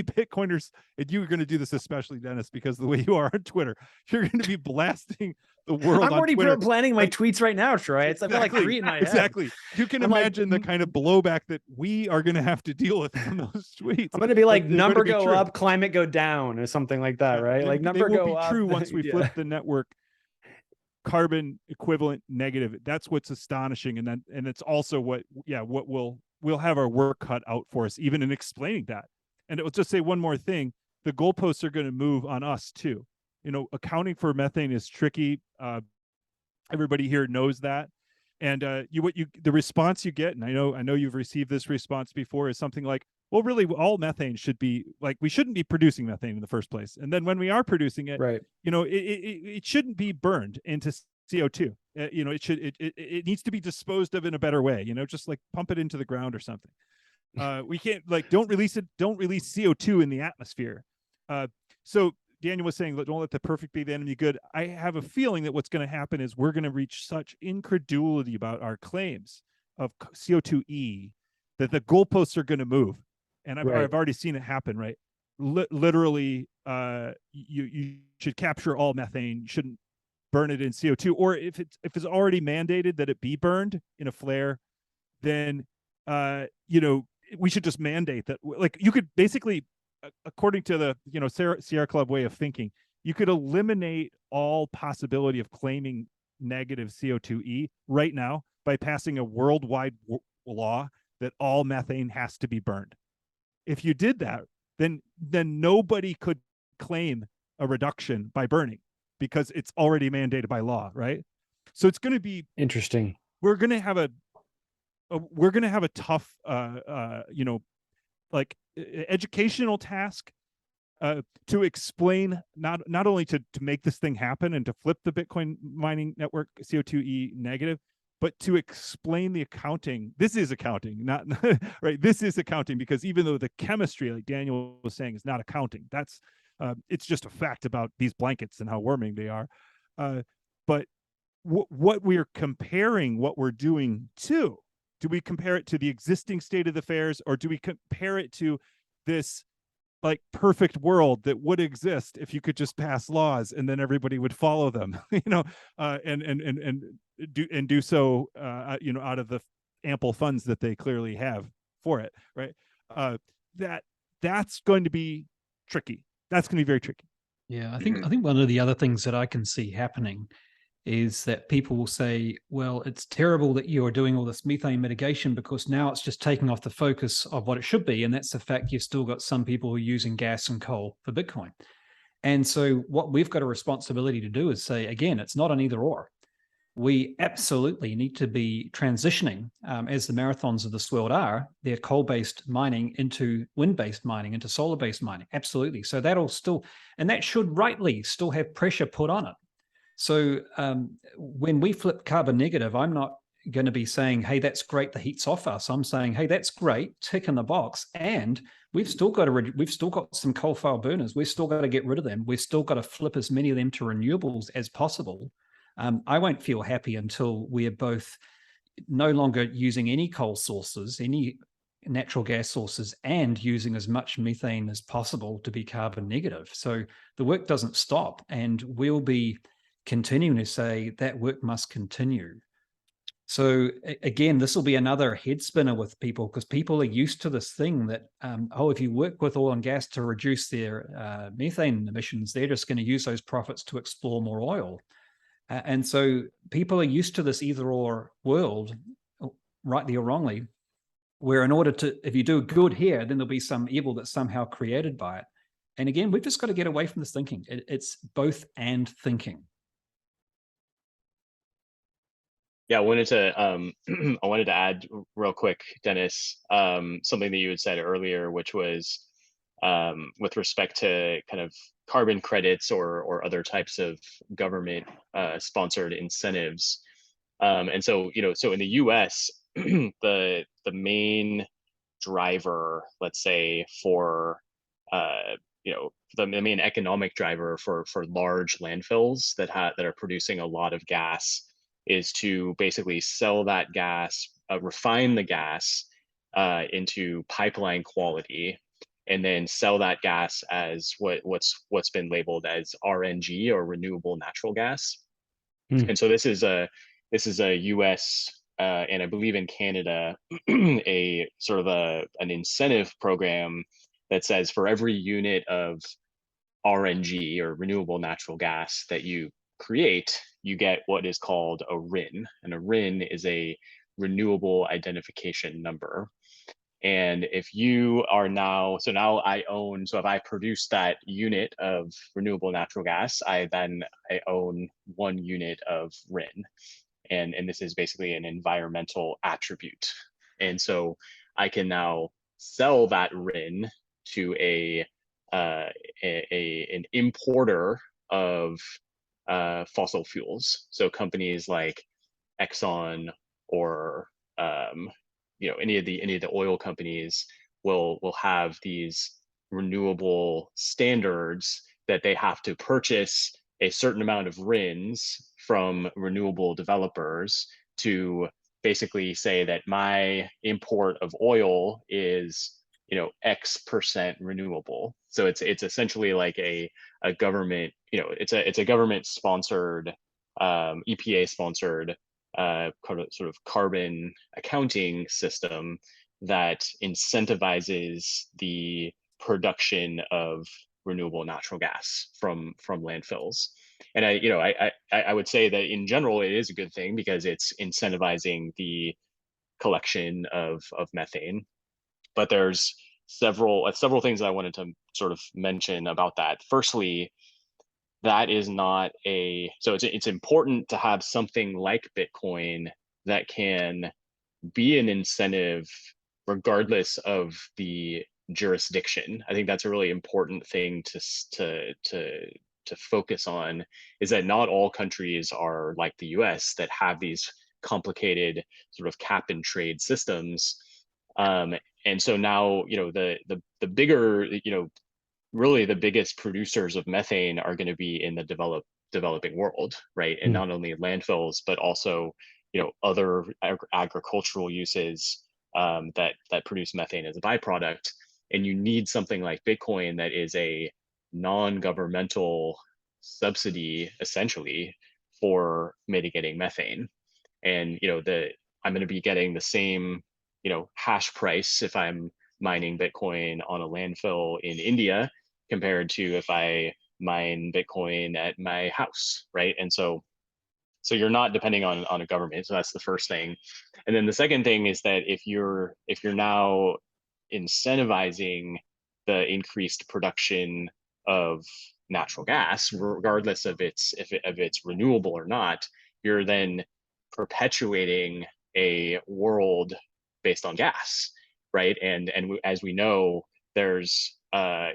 Bitcoiners, and you're going to do this especially, Dennis, because of the way you are on Twitter, you're going to be blasting the world. I'm already Twitter. planning my tweets right now, Troy. It's Exactly, I feel like 3 in my head. Exactly. You can imagine the kind of blowback that we are going to have to deal with from those tweets. I'm going to be like, number go up, climate go down, or something like that, right? Like number go up. True once we flip the network carbon equivalent negative. That's what's astonishing, and it's also what we'll have our work cut out for us, even in explaining that. And it will just say one more thing: the goalposts are going to move on us too. Accounting for methane is tricky. Everybody here knows that. And the response you get, and I know you've received this response before, is something like, well, really, all methane should be like, we shouldn't be producing methane in the first place. And then when we are producing it, right, it shouldn't be burned into CO2. It needs to be disposed of in a better way. Just like pump it into the ground or something. We can't don't release CO2 in the atmosphere. So Daniel was saying, don't let the perfect be the enemy of good. I have a feeling that what's going to happen is we're going to reach such incredulity about our claims of CO2e that the goalposts are going to move. And I've already seen it happen, right? Literally, you should capture all methane. You shouldn't burn it in CO2. Or if it's already mandated that it be burned in a flare, then we should just mandate that. Like, you could basically, according to the Sierra Club way of thinking, you could eliminate all possibility of claiming negative CO2e right now by passing a worldwide law that all methane has to be burned. If you did that, then nobody could claim a reduction by burning because it's already mandated by law, right? So it's going to be interesting. We're going to have a tough educational task to explain, not only to make this thing happen and to flip the Bitcoin mining network CO2e negative, but to explain the accounting. This is accounting, not right. This is accounting, because even though the chemistry, like Daniel was saying, is not accounting, that's it's just a fact about these blankets and how warming they are. But what we're comparing what we're doing to, do we compare it to the existing state of affairs, or do we compare it to this like perfect world that would exist if you could just pass laws and then everybody would follow them, and do so, out of the ample funds that they clearly have for it, right? That's going to be tricky. That's going to be very tricky. Yeah, I think one of the other things that I can see happening is that people will say, well, it's terrible that you're doing all this methane mitigation because now it's just taking off the focus of what it should be. And that's the fact you've still got some people who are using gas and coal for Bitcoin. And so what we've got a responsibility to do is say, again, it's not an either or. we absolutely need to be transitioning, as the marathons of this world are, their coal-based mining into wind-based mining, into solar-based mining. Absolutely. So that'll still, and that should rightly still have pressure put on it. So when we flip carbon negative, I'm not going to be saying, hey, that's great, the heat's off us. I'm saying, hey, that's great, tick in the box. And we've still got some coal-fired burners. We've still got to get rid of them. We've still got to flip as many of them to renewables as possible. I won't feel happy until we're both no longer using any coal sources, any natural gas sources, and using as much methane as possible to be carbon negative. So the work doesn't stop, and we'll be continuing to say that work must continue. So again, this will be another head spinner with people, because people are used to this thing that, if you work with oil and gas to reduce their methane emissions, they're just going to use those profits to explore more oil. And so people are used to this either or world, rightly or wrongly, where in order to, if you do good here, then there'll be some evil that's somehow created by it. And again, we've just got to get away from this thinking. It's both and thinking. Yeah, I wanted to add real quick, Dennis, something that you had said earlier, which was with respect to kind of carbon credits or other types of government sponsored incentives. And so, so in the US, the main driver, let's say, for the main economic driver for large landfills that are producing a lot of gas is to basically sell that gas, refine the gas into pipeline quality, and then sell that gas as what's been labeled as RNG, or renewable natural gas. And so this is a US and I believe in Canada a sort of an incentive program that says for every unit of RNG, or renewable natural gas, that you create, you get what is called a RIN. And a RIN is a renewable identification number. And if you are now if I produce that unit of renewable natural gas, I own 1 unit of RIN. And this is basically an environmental attribute. And so I can now sell that RIN to an importer of fossil fuels. So companies like Exxon, or any of the oil companies will have these renewable standards that they have to purchase a certain amount of RINs from renewable developers to basically say that my import of oil is X% renewable. So it's essentially like a government, it's a government sponsored, EPA sponsored sort of carbon accounting system that incentivizes the production of renewable natural gas from landfills. And I would say that in general it is a good thing, because it's incentivizing the collection of methane. But there's several things that I wanted to sort of mention about that. Firstly, that is not so it's important to have something like Bitcoin that can be an incentive regardless of the jurisdiction. I think that's a really important thing to focus on, is that not all countries are like the US, that have these complicated sort of cap and trade systems. And so now, the bigger, really the biggest producers of methane are going to be in the developing world, right? And not only landfills, but also, other agricultural uses that produce methane as a byproduct. And you need something like Bitcoin that is a non-governmental subsidy, essentially, for mitigating methane. And I'm going to be getting the same hash price if I'm mining Bitcoin on a landfill in India compared to if I mine Bitcoin at my house, right? And so you're not depending on a government. So that's the first thing. And then the second thing is that if you're now incentivizing the increased production of natural gas, regardless of its renewable or not, you're then perpetuating a world based on gas, right? And as we know, there's a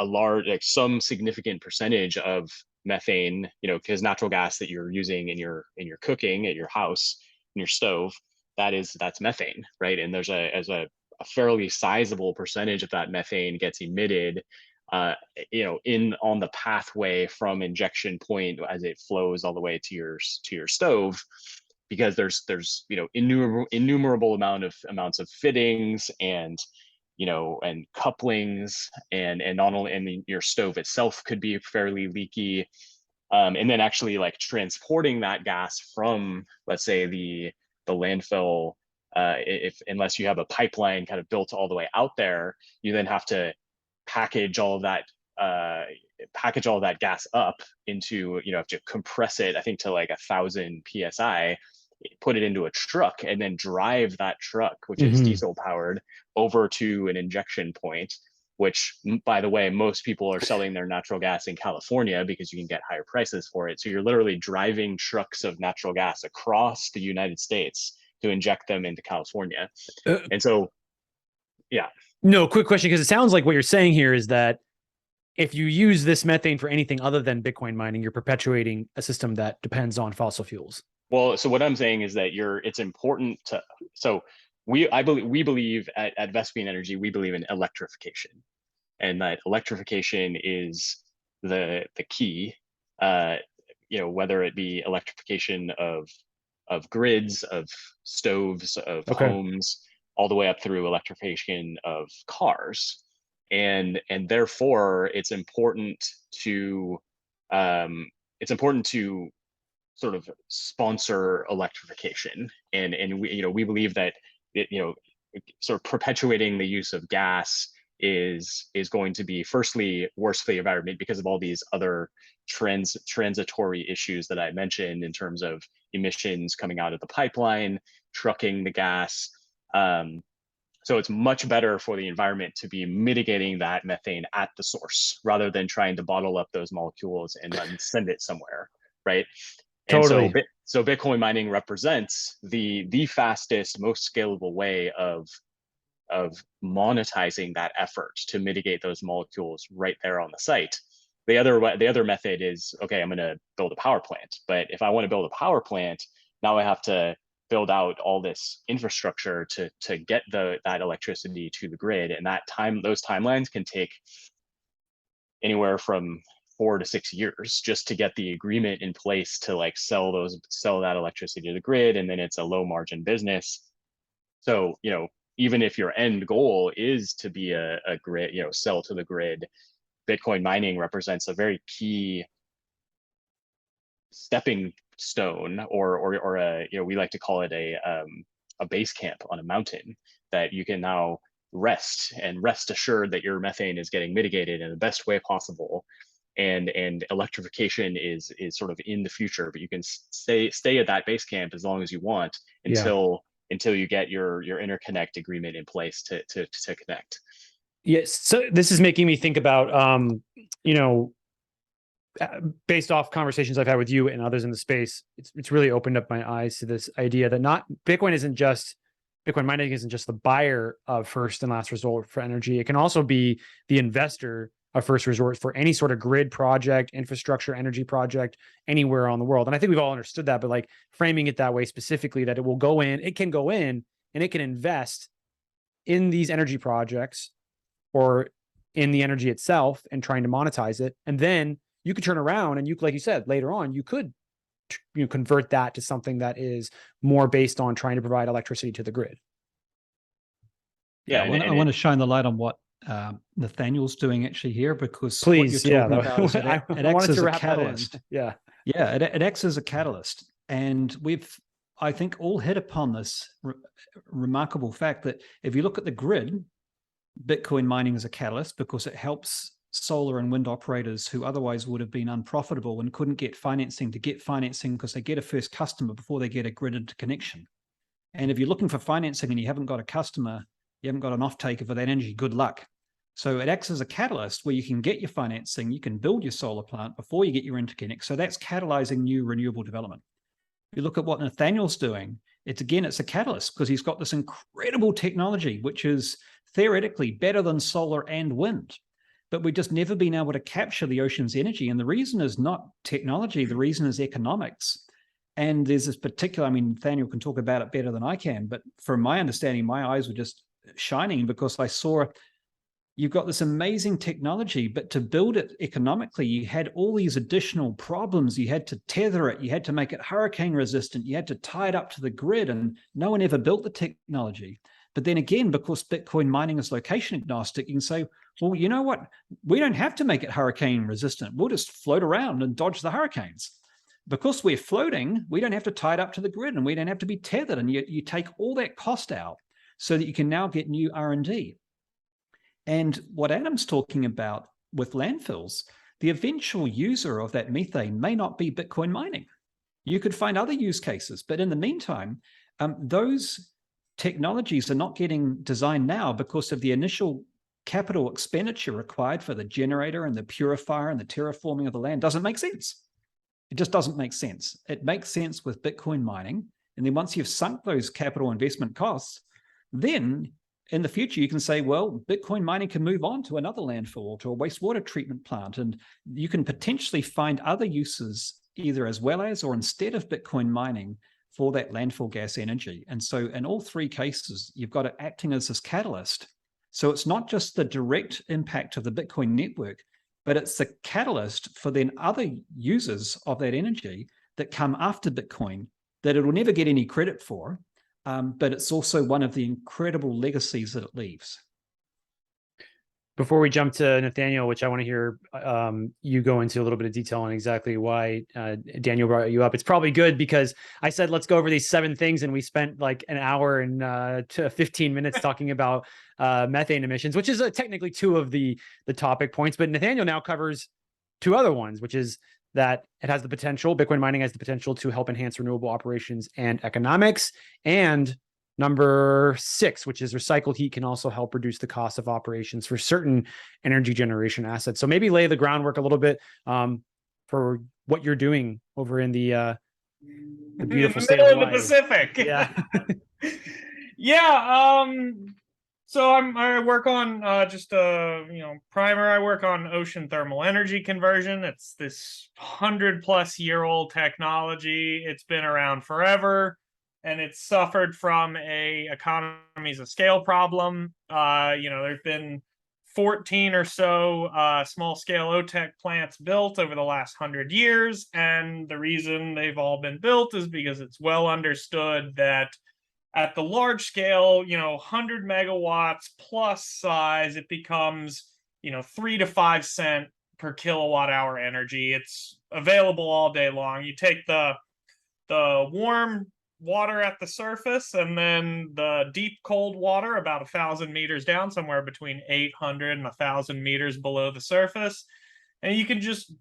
large, like some significant percentage of methane, because natural gas that you're using in your cooking at your house, in your stove, that's methane, right? And there's a fairly sizable percentage of that methane gets emitted on the pathway from injection point as it flows all the way to your stove, because there's innumerable amounts of fittings and and couplings, and not only, and your stove itself could be fairly leaky, and then actually like transporting that gas from, let's say, the landfill, unless you have a pipeline kind of built all the way out there, you then have to package all of that gas up into, have to compress it, I think, to like 1,000 psi, put it into a truck, and then drive that truck, which is diesel powered, over to an injection point, which, by the way, most people are selling their natural gas in California because you can get higher prices for it. So you're literally driving trucks of natural gas across the United States to inject them into California. And so, yeah. No, quick question, because it sounds like what you're saying here is that if you use this methane for anything other than Bitcoin mining, you're perpetuating a system that depends on fossil fuels. Well, so what I'm saying is that it's important to, so we believe at Vespine Energy, we believe in electrification, and that electrification is the key, whether it be electrification of grids, of stoves, of homes, all the way up through electrification of cars. And therefore it's important to sort of sponsor electrification. And we believe that sort of perpetuating the use of gas is going to be, firstly, worse for the environment because of all these other transitory issues that I mentioned in terms of emissions coming out of the pipeline, trucking the gas. So it's much better for the environment to be mitigating that methane at the source rather than trying to bottle up those molecules and then send it somewhere, right? Totally. And so Bitcoin mining represents the fastest, most scalable way of monetizing that effort to mitigate those molecules right there on the site. The other method is, okay, I'm going to build a power plant, but if I want to build a power plant, now I have to build out all this infrastructure to get that electricity to the grid, and those timelines can take anywhere from 4 to 6 years just to get the agreement in place to like sell that electricity to the grid, and then it's a low margin business. So even if your end goal is to be a grid, sell to the grid, Bitcoin mining represents a very key stepping stone, or a, we like to call it a base camp on a mountain that you can now rest assured that your methane is getting mitigated in the best way possible. And electrification is sort of in the future, but you can stay at that base camp as long as you want until you get your interconnect agreement in place to connect. Yes. So this is making me think about, based off conversations I've had with you and others in the space, it's really opened up my eyes to this idea that Bitcoin mining isn't just the buyer of first and last resort for energy. It can also be the investor of first resort for any sort of grid project, infrastructure, energy project anywhere on the world. And I think we've all understood that, but like framing it that way specifically, that it can go in and it can invest in these energy projects or in the energy itself and trying to monetize it. And then you could turn around and like you said, later on, you could convert that to something that is more based on trying to provide electricity to the grid. Yeah, I want to shine the light on what Nathaniel's doing actually here, because please, what you're talking about is it acts as a catalyst. Yeah, it acts as a catalyst, and we've, I think, all hit upon this remarkable fact that if you look at the grid, Bitcoin mining is a catalyst because it helps solar and wind operators who otherwise would have been unprofitable and couldn't get financing to get financing because they get a first customer before they get a grid interconnection. And if you're looking for financing and you haven't got a customer, you haven't got an off-taker for that energy, good luck. So it acts as a catalyst where you can get your financing, you can build your solar plant before you get your interconnect. So that's catalyzing new renewable development. You look at what Nathaniel's doing. It's a catalyst because he's got this incredible technology, which is theoretically better than solar and wind. But we've just never been able to capture the ocean's energy. And the reason is not technology, the reason is economics. And there's this particular, I mean, Nathaniel can talk about it better than I can, but from my understanding, my eyes were just shining because I saw you've got this amazing technology, but to build it economically, you had all these additional problems. You had to tether it, you had to make it hurricane resistant, you had to tie it up to the grid, and no one ever built the technology. But then again, because Bitcoin mining is location agnostic, you can say, well, you know what? We don't have to make it hurricane resistant. We'll just float around and dodge the hurricanes. Because we're floating, we don't have to tie it up to the grid and we don't have to be tethered. And you take all that cost out so that you can now get new R&D. And what Adam's talking about with landfills, the eventual user of that methane may not be Bitcoin mining. You could find other use cases, but in the meantime, those technologies are not getting designed now because of the initial capital expenditure required for the generator and the purifier and the terraforming of the land. Doesn't make sense. It just doesn't make sense. It makes sense with Bitcoin mining. And then once you've sunk those capital investment costs, then in the future, you can say, well, Bitcoin mining can move on to another landfill or to a wastewater treatment plant. And you can potentially find other uses either as well as or instead of Bitcoin mining for that landfill gas energy. And so in all three cases, you've got it acting as this catalyst. So it's not just the direct impact of the Bitcoin network, but it's the catalyst for then other users of that energy that come after Bitcoin that it'll never get any credit for. But it's also one of the incredible legacies that it leaves. Before we jump to Nathaniel, which I want to hear you go into a little bit of detail on exactly why Daniel brought you up. It's probably good because I said, let's go over these 7 things. And we spent like an hour and 15 minutes talking about methane emissions, which is technically 2 of the topic points. But Nathaniel now covers 2 other ones, which is that it has the potential, Bitcoin mining has the potential to help enhance renewable operations and economics. And number 6, which is recycled heat can also help reduce the cost of operations for certain energy generation assets. So maybe lay the groundwork a little bit for what you're doing over in the beautiful state of Hawaii. The Pacific. Yeah. Yeah. So I work on primer. I work on ocean thermal energy conversion. It's this 100+ year old technology. It's been around forever, and it's suffered from a economies of scale problem. There's been 14 or so small scale OTEC plants built over the last 100 years, and the reason they've all been built is because it's well understood that at the large scale, 100 megawatts plus size, it becomes, 3 to 5 cent per kilowatt hour energy. It's available all day long. You take the warm water at the surface and then the deep cold water about 1,000 meters down, somewhere between 800 and 1,000 meters below the surface, and you can just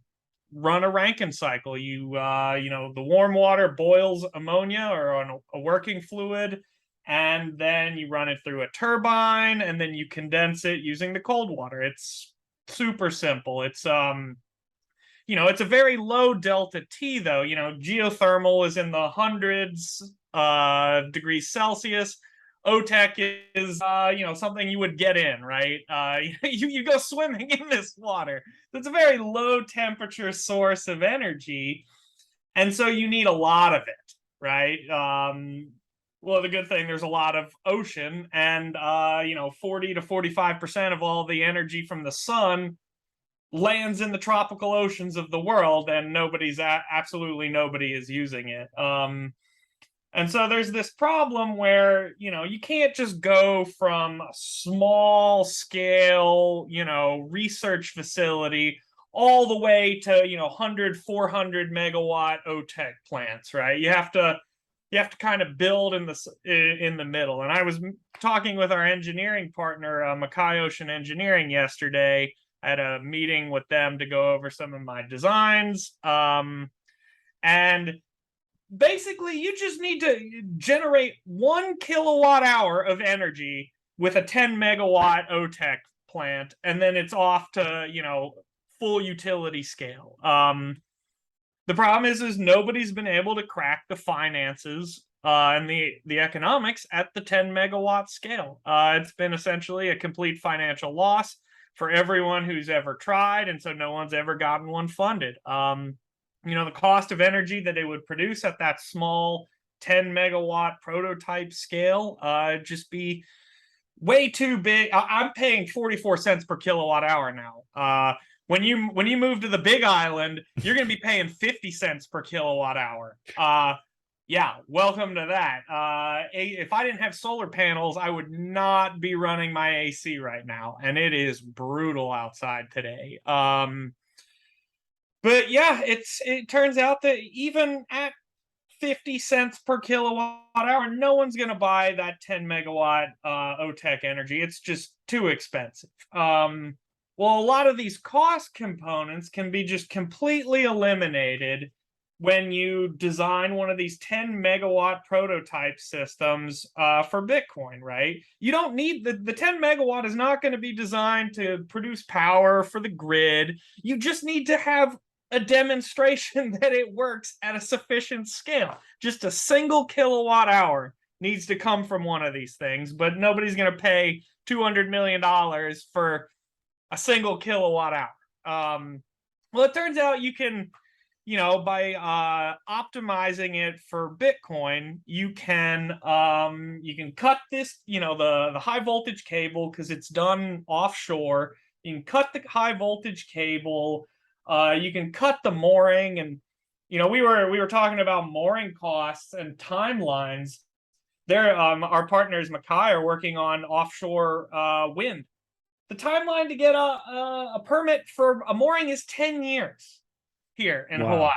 run a Rankine cycle. The warm water boils ammonia or on a working fluid, and then you run it through a turbine, and then you condense it using the cold water. It's super simple. It's it's a very low delta T though. Geothermal is in the hundreds degrees Celsius. OTEC is something you would get in, right? You go swimming in this water. It's a very low temperature source of energy, and so you need a lot of it, right? Well, the good thing, there's a lot of ocean, and 40 to 45% of all the energy from the sun lands in the tropical oceans of the world, and absolutely nobody is using it. And so there's this problem where, you can't just go from a small scale, research facility all the way to, 100, 400 megawatt OTEC plants, right? You have to kind of build in the middle. And I was talking with our engineering partner, Mackay Ocean Engineering, yesterday. I had a meeting with them to go over some of my designs. And basically, you just need to generate 1 kilowatt hour of energy with a 10 megawatt OTEC plant, and then it's off to, full utility scale. The problem is nobody's been able to crack the finances and the economics at the 10 megawatt scale. It's been essentially a complete financial loss for everyone who's ever tried, and so no one's ever gotten one funded. The cost of energy that it would produce at that small 10 megawatt prototype scale just be way too big. I'm paying 44 cents per kilowatt hour now. When you move to the Big Island, you're going to be paying 50 cents per kilowatt hour. Yeah, welcome to that. If I didn't have solar panels, I would not be running my AC right now, and it is brutal outside today. But yeah, it turns out that even at 50 cents per kilowatt hour, no one's going to buy that 10 megawatt OTEC energy. It's just too expensive. Well, a lot of these cost components can be just completely eliminated when you design one of these 10 megawatt prototype systems for Bitcoin, right? You don't need the 10 megawatt is not going to be designed to produce power for the grid. You just need to have a demonstration that it works at a sufficient scale. Just a single kilowatt hour needs to come from one of these things, but nobody's going to pay $200 million for a single kilowatt hour. Well, it turns out you can, by optimizing it for Bitcoin, you can cut this, the high voltage cable, because it's done offshore. You can cut the high voltage cable. You can cut the mooring, and we were talking about mooring costs and timelines. There, our partners Mackay are working on offshore wind. The timeline to get a permit for a mooring is 10 years here in Hawaii.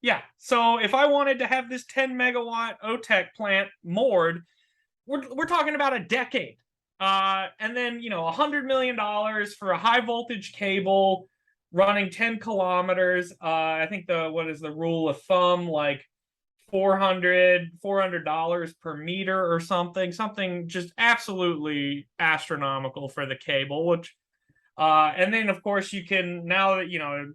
Yeah, so if I wanted to have this 10 megawatt OTEC plant moored, we're talking about a decade. And then $100 million for a high voltage cable running 10 kilometers. I think what is the rule of thumb, like $400 per meter or something just absolutely astronomical for the cable, which and then of course you can, now that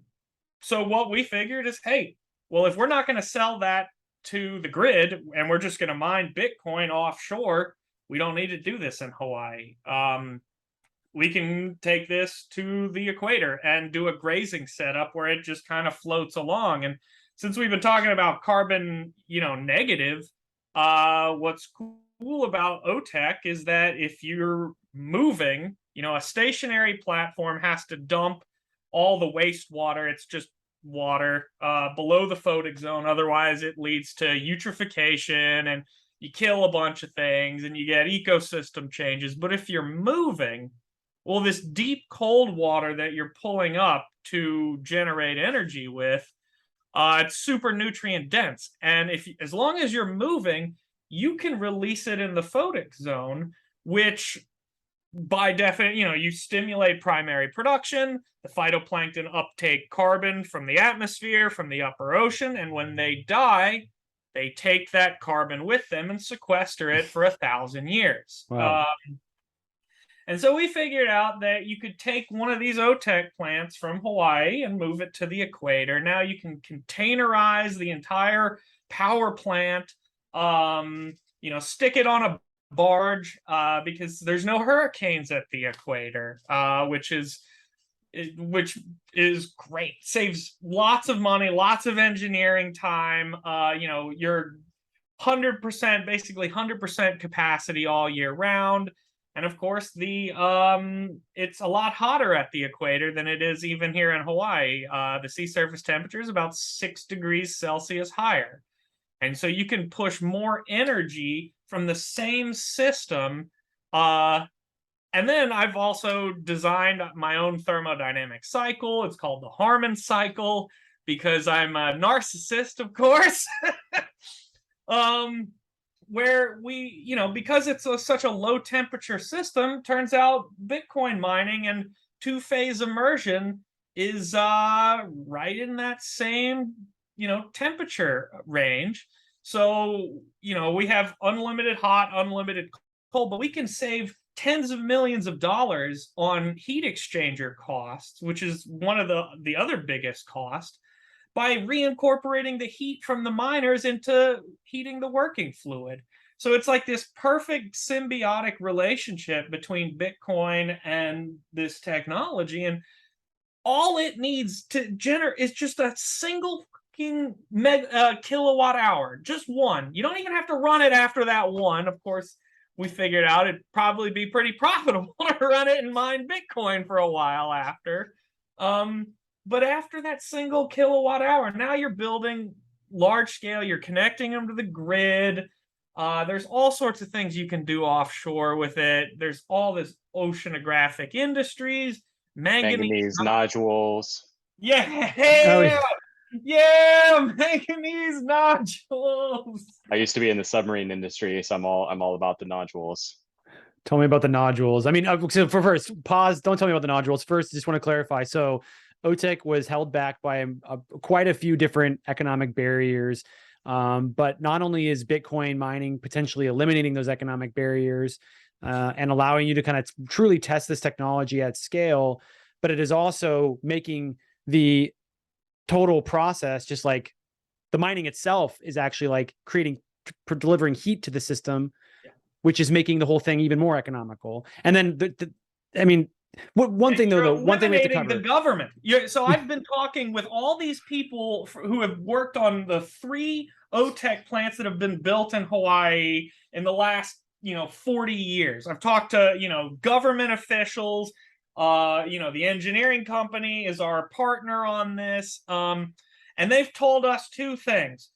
so what we figured is, hey, well, if we're not going to sell that to the grid and we're just going to mine Bitcoin offshore, we don't need to do this in Hawaii. We can take this to the equator and do a grazing setup where it just kind of floats along. And since we've been talking about carbon, negative, what's cool about OTEC is that if you're moving, a stationary platform has to dump all the wastewater. It's just water below the photic zone. Otherwise, it leads to eutrophication and you kill a bunch of things and you get ecosystem changes. But if you're moving, well, this deep cold water that you're pulling up to generate energy with, it's super nutrient dense. And as long as you're moving, you can release it in the photic zone, which by definition, you stimulate primary production. The phytoplankton uptake carbon from the atmosphere, from the upper ocean, and when they die, they take that carbon with them and sequester it for 1,000 years. Wow. And so we figured out that you could take one of these OTEC plants from Hawaii and move it to the equator. Now you can containerize the entire power plant, stick it on a barge because there's no hurricanes at the equator, which is great. Saves lots of money, lots of engineering time. You're 100%, basically 100% capacity all year round. And of course, it's a lot hotter at the equator than it is even here in Hawaii. The sea surface temperature is about 6 degrees Celsius higher. And so you can push more energy from the same system. And then I've also designed my own thermodynamic cycle. It's called the Harmon cycle because I'm a narcissist, of course. Where we, because it's such a low temperature system, turns out Bitcoin mining and two-phase immersion is right in that same, temperature range. So, we have unlimited hot, unlimited cold, but we can save tens of millions of dollars on heat exchanger costs, which is one of the other biggest costs. by reincorporating the heat from the miners into heating the working fluid. So it's like this perfect symbiotic relationship between Bitcoin and this technology. And all it needs to generate is just a single kilowatt hour, just one. You don't even have to run it after that one. Of course, we figured out it'd probably be pretty profitable to run it and mine Bitcoin for a while after. But after that single kilowatt hour, now you're building large scale, you're connecting them to the grid. There's all sorts of things you can do offshore with it. There's all this oceanographic industries, Manganese nodules. Yeah, manganese nodules. I used to be in the submarine industry, so I'm all about the nodules. Tell me about the nodules. I mean, so for first, pause. Don't tell me about the nodules. First, just want to clarify. So OTEC was held back by quite a few different economic barriers. But not only is Bitcoin mining potentially eliminating those economic barriers and allowing you to kind of truly test this technology at scale, but it is also making the total process, just like the mining itself is actually like delivering heat to the system, which is making the whole thing even more economical. And then I mean, one thing though, one thing we have to cover. The government. So I've been talking with all these people who have worked on the 3 OTEC plants that have been built in Hawaii in the last, 40 years. I've talked to, government officials. The engineering company is our partner on this. And they've told us 2 things.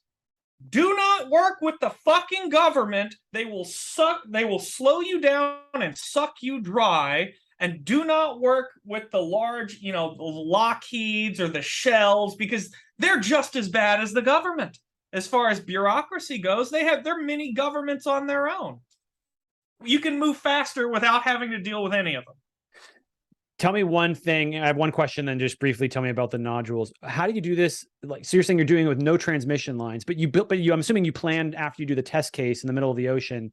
Do not work with the fucking government. They will slow you down and suck you dry. And do not work with the large, the Lockheeds or the Shells, because they're just as bad as the government. As far as bureaucracy goes, they have their mini governments on their own. You can move faster without having to deal with any of them. Tell me one thing. I have one question, then just briefly tell me about the nodules. How do you do this? So you're saying you're doing it with no transmission lines, but I'm assuming you planned after you do the test case in the middle of the ocean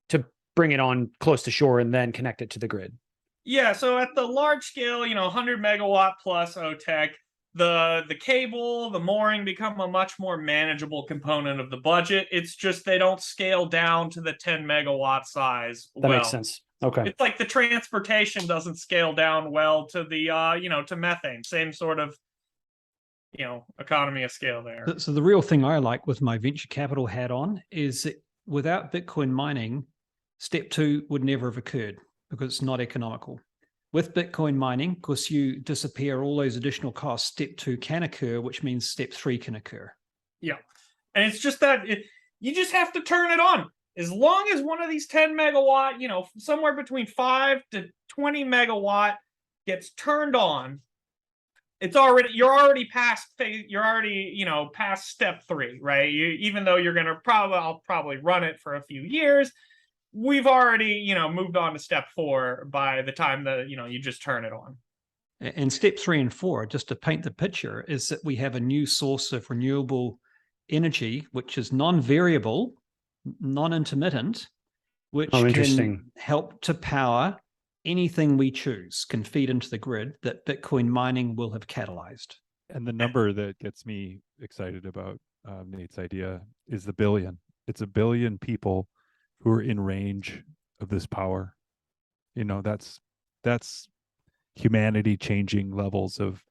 to bring it on close to shore and then connect it to the grid. Yeah, so at the large scale, 100 megawatt plus OTEC, the cable, the mooring become a much more manageable component of the budget. It's just they don't scale down to the 10 megawatt size. That makes sense. Okay. It's like the transportation doesn't scale down well to the to methane. Same sort of economy of scale there. So the real thing I like with my venture capital hat on is that without Bitcoin mining, step 2 would never have occurred, because it's not economical. With Bitcoin mining, of course, you disappear all those additional costs. Step 2 can occur, which means step 3 can occur. Yeah. And it's just that you just have to turn it on. As long as one of these 10 megawatt, somewhere between 5 to 20 megawatt gets turned on, you're already past step 3, right? Even though you're going to I'll probably run it for a few years, we've already, moved on to step 4 by the time you just turn it on. And step 3 and 4, just to paint the picture, is that we have a new source of renewable energy, which is non-variable, non-intermittent, which can help to power anything we choose, can feed into the grid that Bitcoin mining will have catalyzed. And the number that gets me excited about Nate's idea is the billion. It's 1 billion people who are in range of this power. That's humanity changing levels of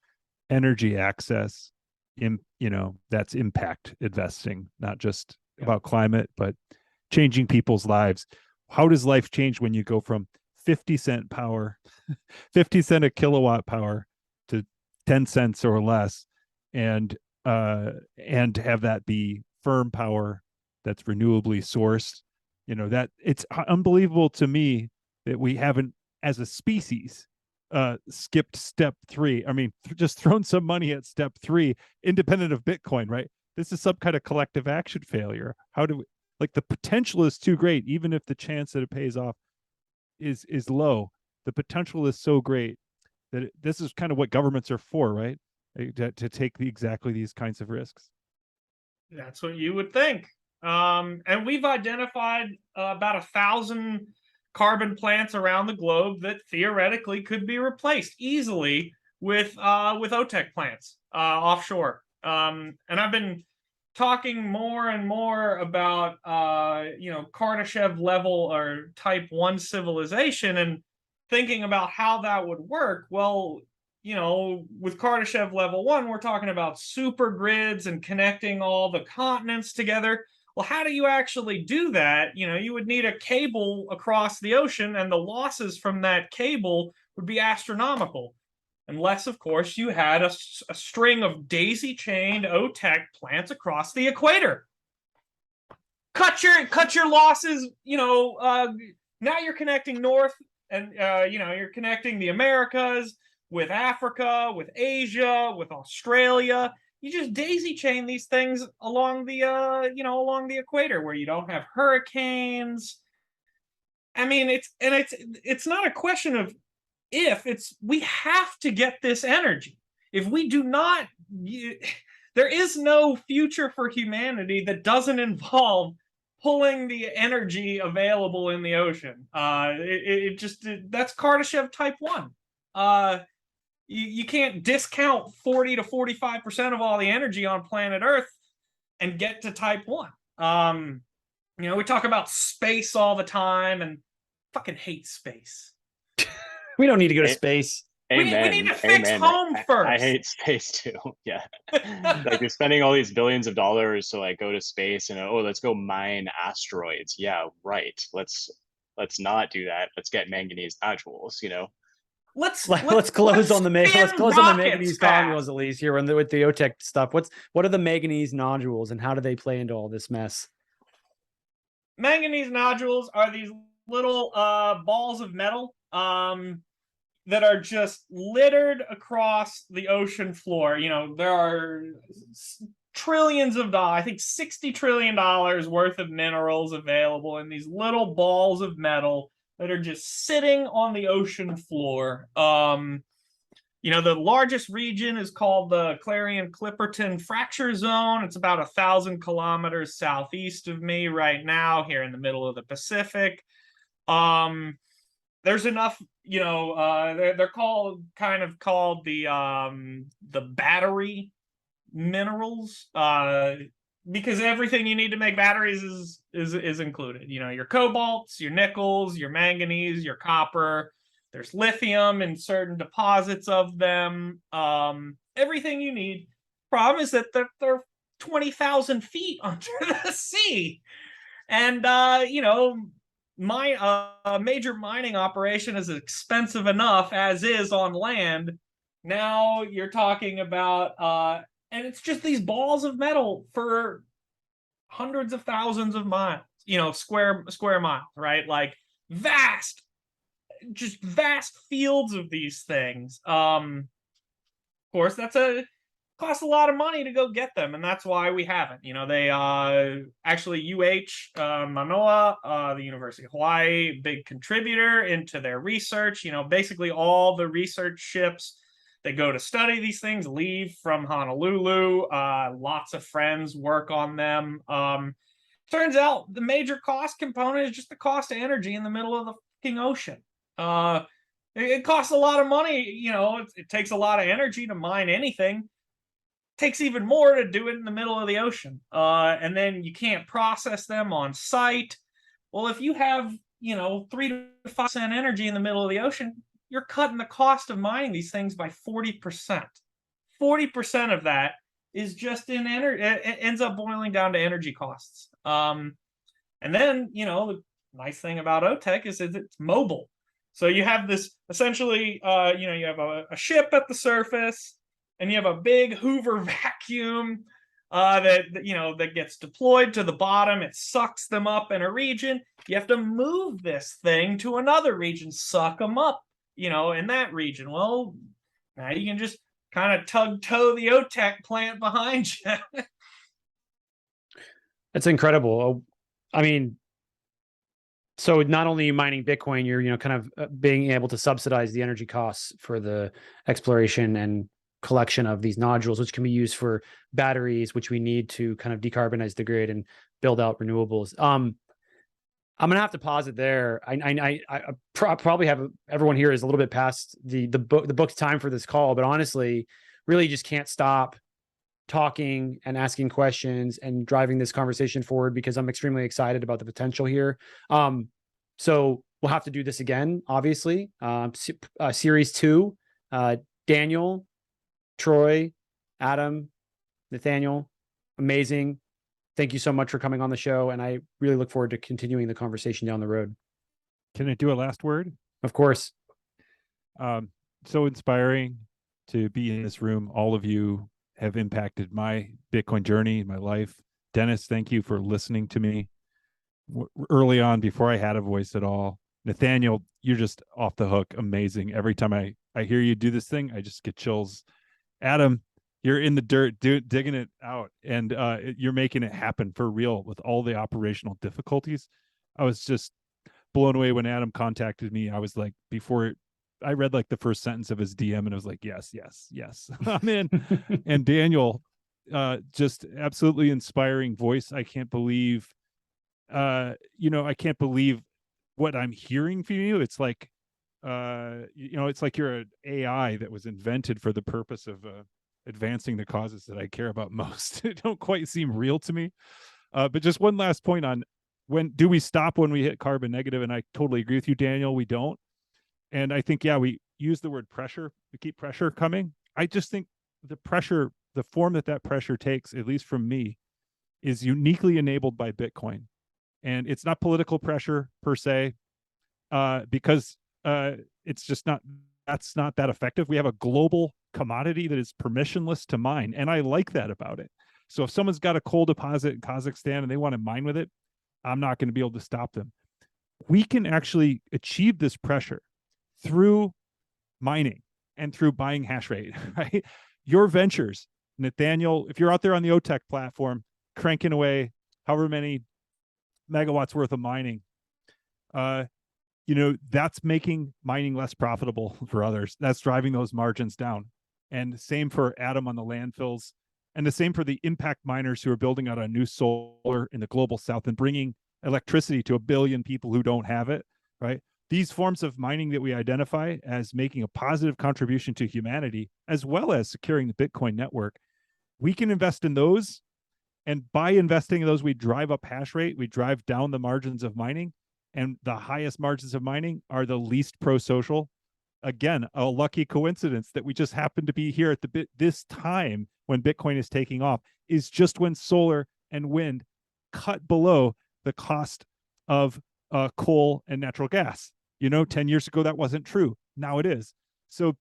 energy access. That's impact investing, not just about climate, but changing people's lives. How does life change when you go from 50 cent power, 50 cent a kilowatt power to 10 cents or less, and have that be firm power that's renewably sourced? That it's unbelievable to me that we haven't, as a species, skipped step 3. I mean, just thrown some money at step 3, independent of Bitcoin, right? This is some kind of collective action failure. How do we, the potential is too great, even if the chance that it pays off is low. The potential is so great that this is kind of what governments are for, right? To take exactly these kinds of risks. That's what you would think. And we've identified about 1,000 carbon plants around the globe that theoretically could be replaced easily with OTEC plants offshore. And I've been talking more and more about Kardashev level or type 1 civilization and thinking about how that would work. Well, with Kardashev level 1, we're talking about super grids and connecting all the continents together. Well, how do you actually do that? You would need a cable across the ocean, and the losses from that cable would be astronomical. Unless, of course, you had a string of daisy-chained OTEC plants across the equator. Cut your losses. Now you're connecting north, and you're connecting the Americas with Africa, with Asia, with Australia. You just daisy chain these things along the along the equator where you don't have hurricanes. I mean, it's not a question of if, it's we have to get this energy. If we do not, there is no future for humanity that doesn't involve pulling the energy available in the ocean. That's Kardashev Type I. You can't discount 40 to 45% of all the energy on planet Earth and get to Type I. We talk about space all the time, and fucking hate space. We don't need to go to space. Amen. We need to fix home first. I hate space too. Yeah. Like you're spending all these billions of dollars to like go to space and let's go mine asteroids. Yeah, right. Let's not do that. Let's get manganese nodules, Let's close on the manganese fast. nodules, at least here with the OTEC stuff. What are the manganese nodules and how do they play into all this mess? Manganese nodules are these little balls of metal that are just littered across the ocean floor. There are trillions of dollars, I think $60 trillion worth of minerals available in these little balls of metal that are just sitting on the ocean floor. The largest region is called the Clarion-Clipperton Fracture Zone. It's about 1,000 kilometers southeast of me right now, here in the middle of the Pacific. There's enough, they're called the battery minerals, because everything you need to make batteries is included. Your cobalts, your nickels, your manganese, your copper. There's lithium in certain deposits of them. Everything you need. Problem is that they're 20,000 feet under the sea, and major mining operation is expensive enough as is on land. Now you're talking about and it's just these balls of metal for hundreds of thousands of miles, square miles, right? Like vast fields of these things. Of course, costs a lot of money to go get them, and that's why we haven't. They actually Manoa, the University of Hawaii, big contributor into their research. Basically all the research ships that go to study these things leave from Honolulu. Lots of friends work on them. Turns out the major cost component is just the cost of energy in the middle of the fucking ocean. It costs a lot of money. It takes a lot of energy to mine anything. Takes even more to do it in the middle of the ocean, and then you can't process them on site. Well, if you have 3 to 5% energy in the middle of the ocean, you're cutting the cost of mining these things by 40%. 40% of that is just in energy. It ends up boiling down to energy costs. And then the nice thing about OTEC is it's mobile. So you have this essentially, you have a ship at the surface. And you have a big Hoover vacuum that gets deployed to the bottom. It sucks them up in a region. You have to move this thing to another region, suck them up, in that region. Well, now you can just kind of toe the OTEC plant behind you. That's incredible. I mean, so not only are you mining Bitcoin, you're kind of being able to subsidize the energy costs for the exploration and collection of these nodules, which can be used for batteries, which we need to kind of decarbonize the grid and build out renewables. I'm gonna have to pause it there. I probably have everyone here is a little bit past the book's time for this call, but honestly, really just can't stop talking and asking questions and driving this conversation forward, because I'm extremely excited about the potential here. So we'll have to do this again, obviously. Series 2, Daniel, Troy, Adam, Nathaniel, amazing. Thank you so much for coming on the show. And I really look forward to continuing the conversation down the road. Can I do a last word? Of course. So inspiring to be in this room. All of you have impacted my Bitcoin journey, my life. Dennis, thank you for listening to me early on before I had a voice at all. Nathaniel, you're just off the hook. Amazing. Every time I hear you do this thing, I just get chills. Adam, you're in the dirt, digging it out, and you're making it happen for real with all the operational difficulties. I was just blown away when Adam contacted me. I was like, before I read like the first sentence of his DM, and I was like, yes, I'm in. And Daniel, just absolutely inspiring voice. I can't believe, I can't believe what I'm hearing from you. It's like, it's like you're an AI that was invented for the purpose of advancing the causes that I care about most. It don't quite seem real to me. But just one last point on, when do we stop when we hit carbon negative? And I totally agree with you, Daniel. We don't. And I think, we use the word pressure. We keep pressure coming. I just think the pressure, the form that pressure takes, at least from me, is uniquely enabled by Bitcoin. And it's not political pressure per se, because it's just not, that's not that effective. We have a global commodity that is permissionless to mine. And I like that about it. So if someone's got a coal deposit in Kazakhstan and they want to mine with it, I'm not going to be able to stop them. We can actually achieve this pressure through mining and through buying hash rate, right? Your ventures, Nathaniel, if you're out there on the OTEC platform, cranking away however many megawatts worth of mining, that's making mining less profitable for others. That's driving those margins down. And same for Adam on the landfills, and the same for the impact miners who are building out a new solar in the global south and bringing electricity to 1 billion people who don't have it, right? These forms of mining that we identify as making a positive contribution to humanity, as well as securing the Bitcoin network, we can invest in those. And by investing in those, we drive up hash rate, we drive down the margins of mining, and the highest margins of mining are the least pro-social. Again, a lucky coincidence that we just happen to be here at this time when Bitcoin is taking off is just when solar and wind cut below the cost of coal and natural gas. 10 years ago, that wasn't true. Now it is. So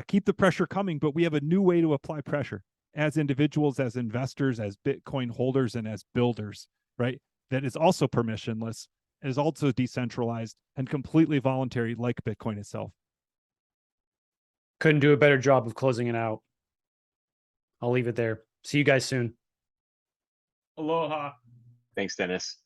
keep the pressure coming, but we have a new way to apply pressure as individuals, as investors, as Bitcoin holders, and as builders, right? That is also permissionless, is also decentralized and completely voluntary, like Bitcoin itself. Couldn't do a better job of closing it out. I'll leave it there. See you guys soon. Aloha. Thanks, Dennis.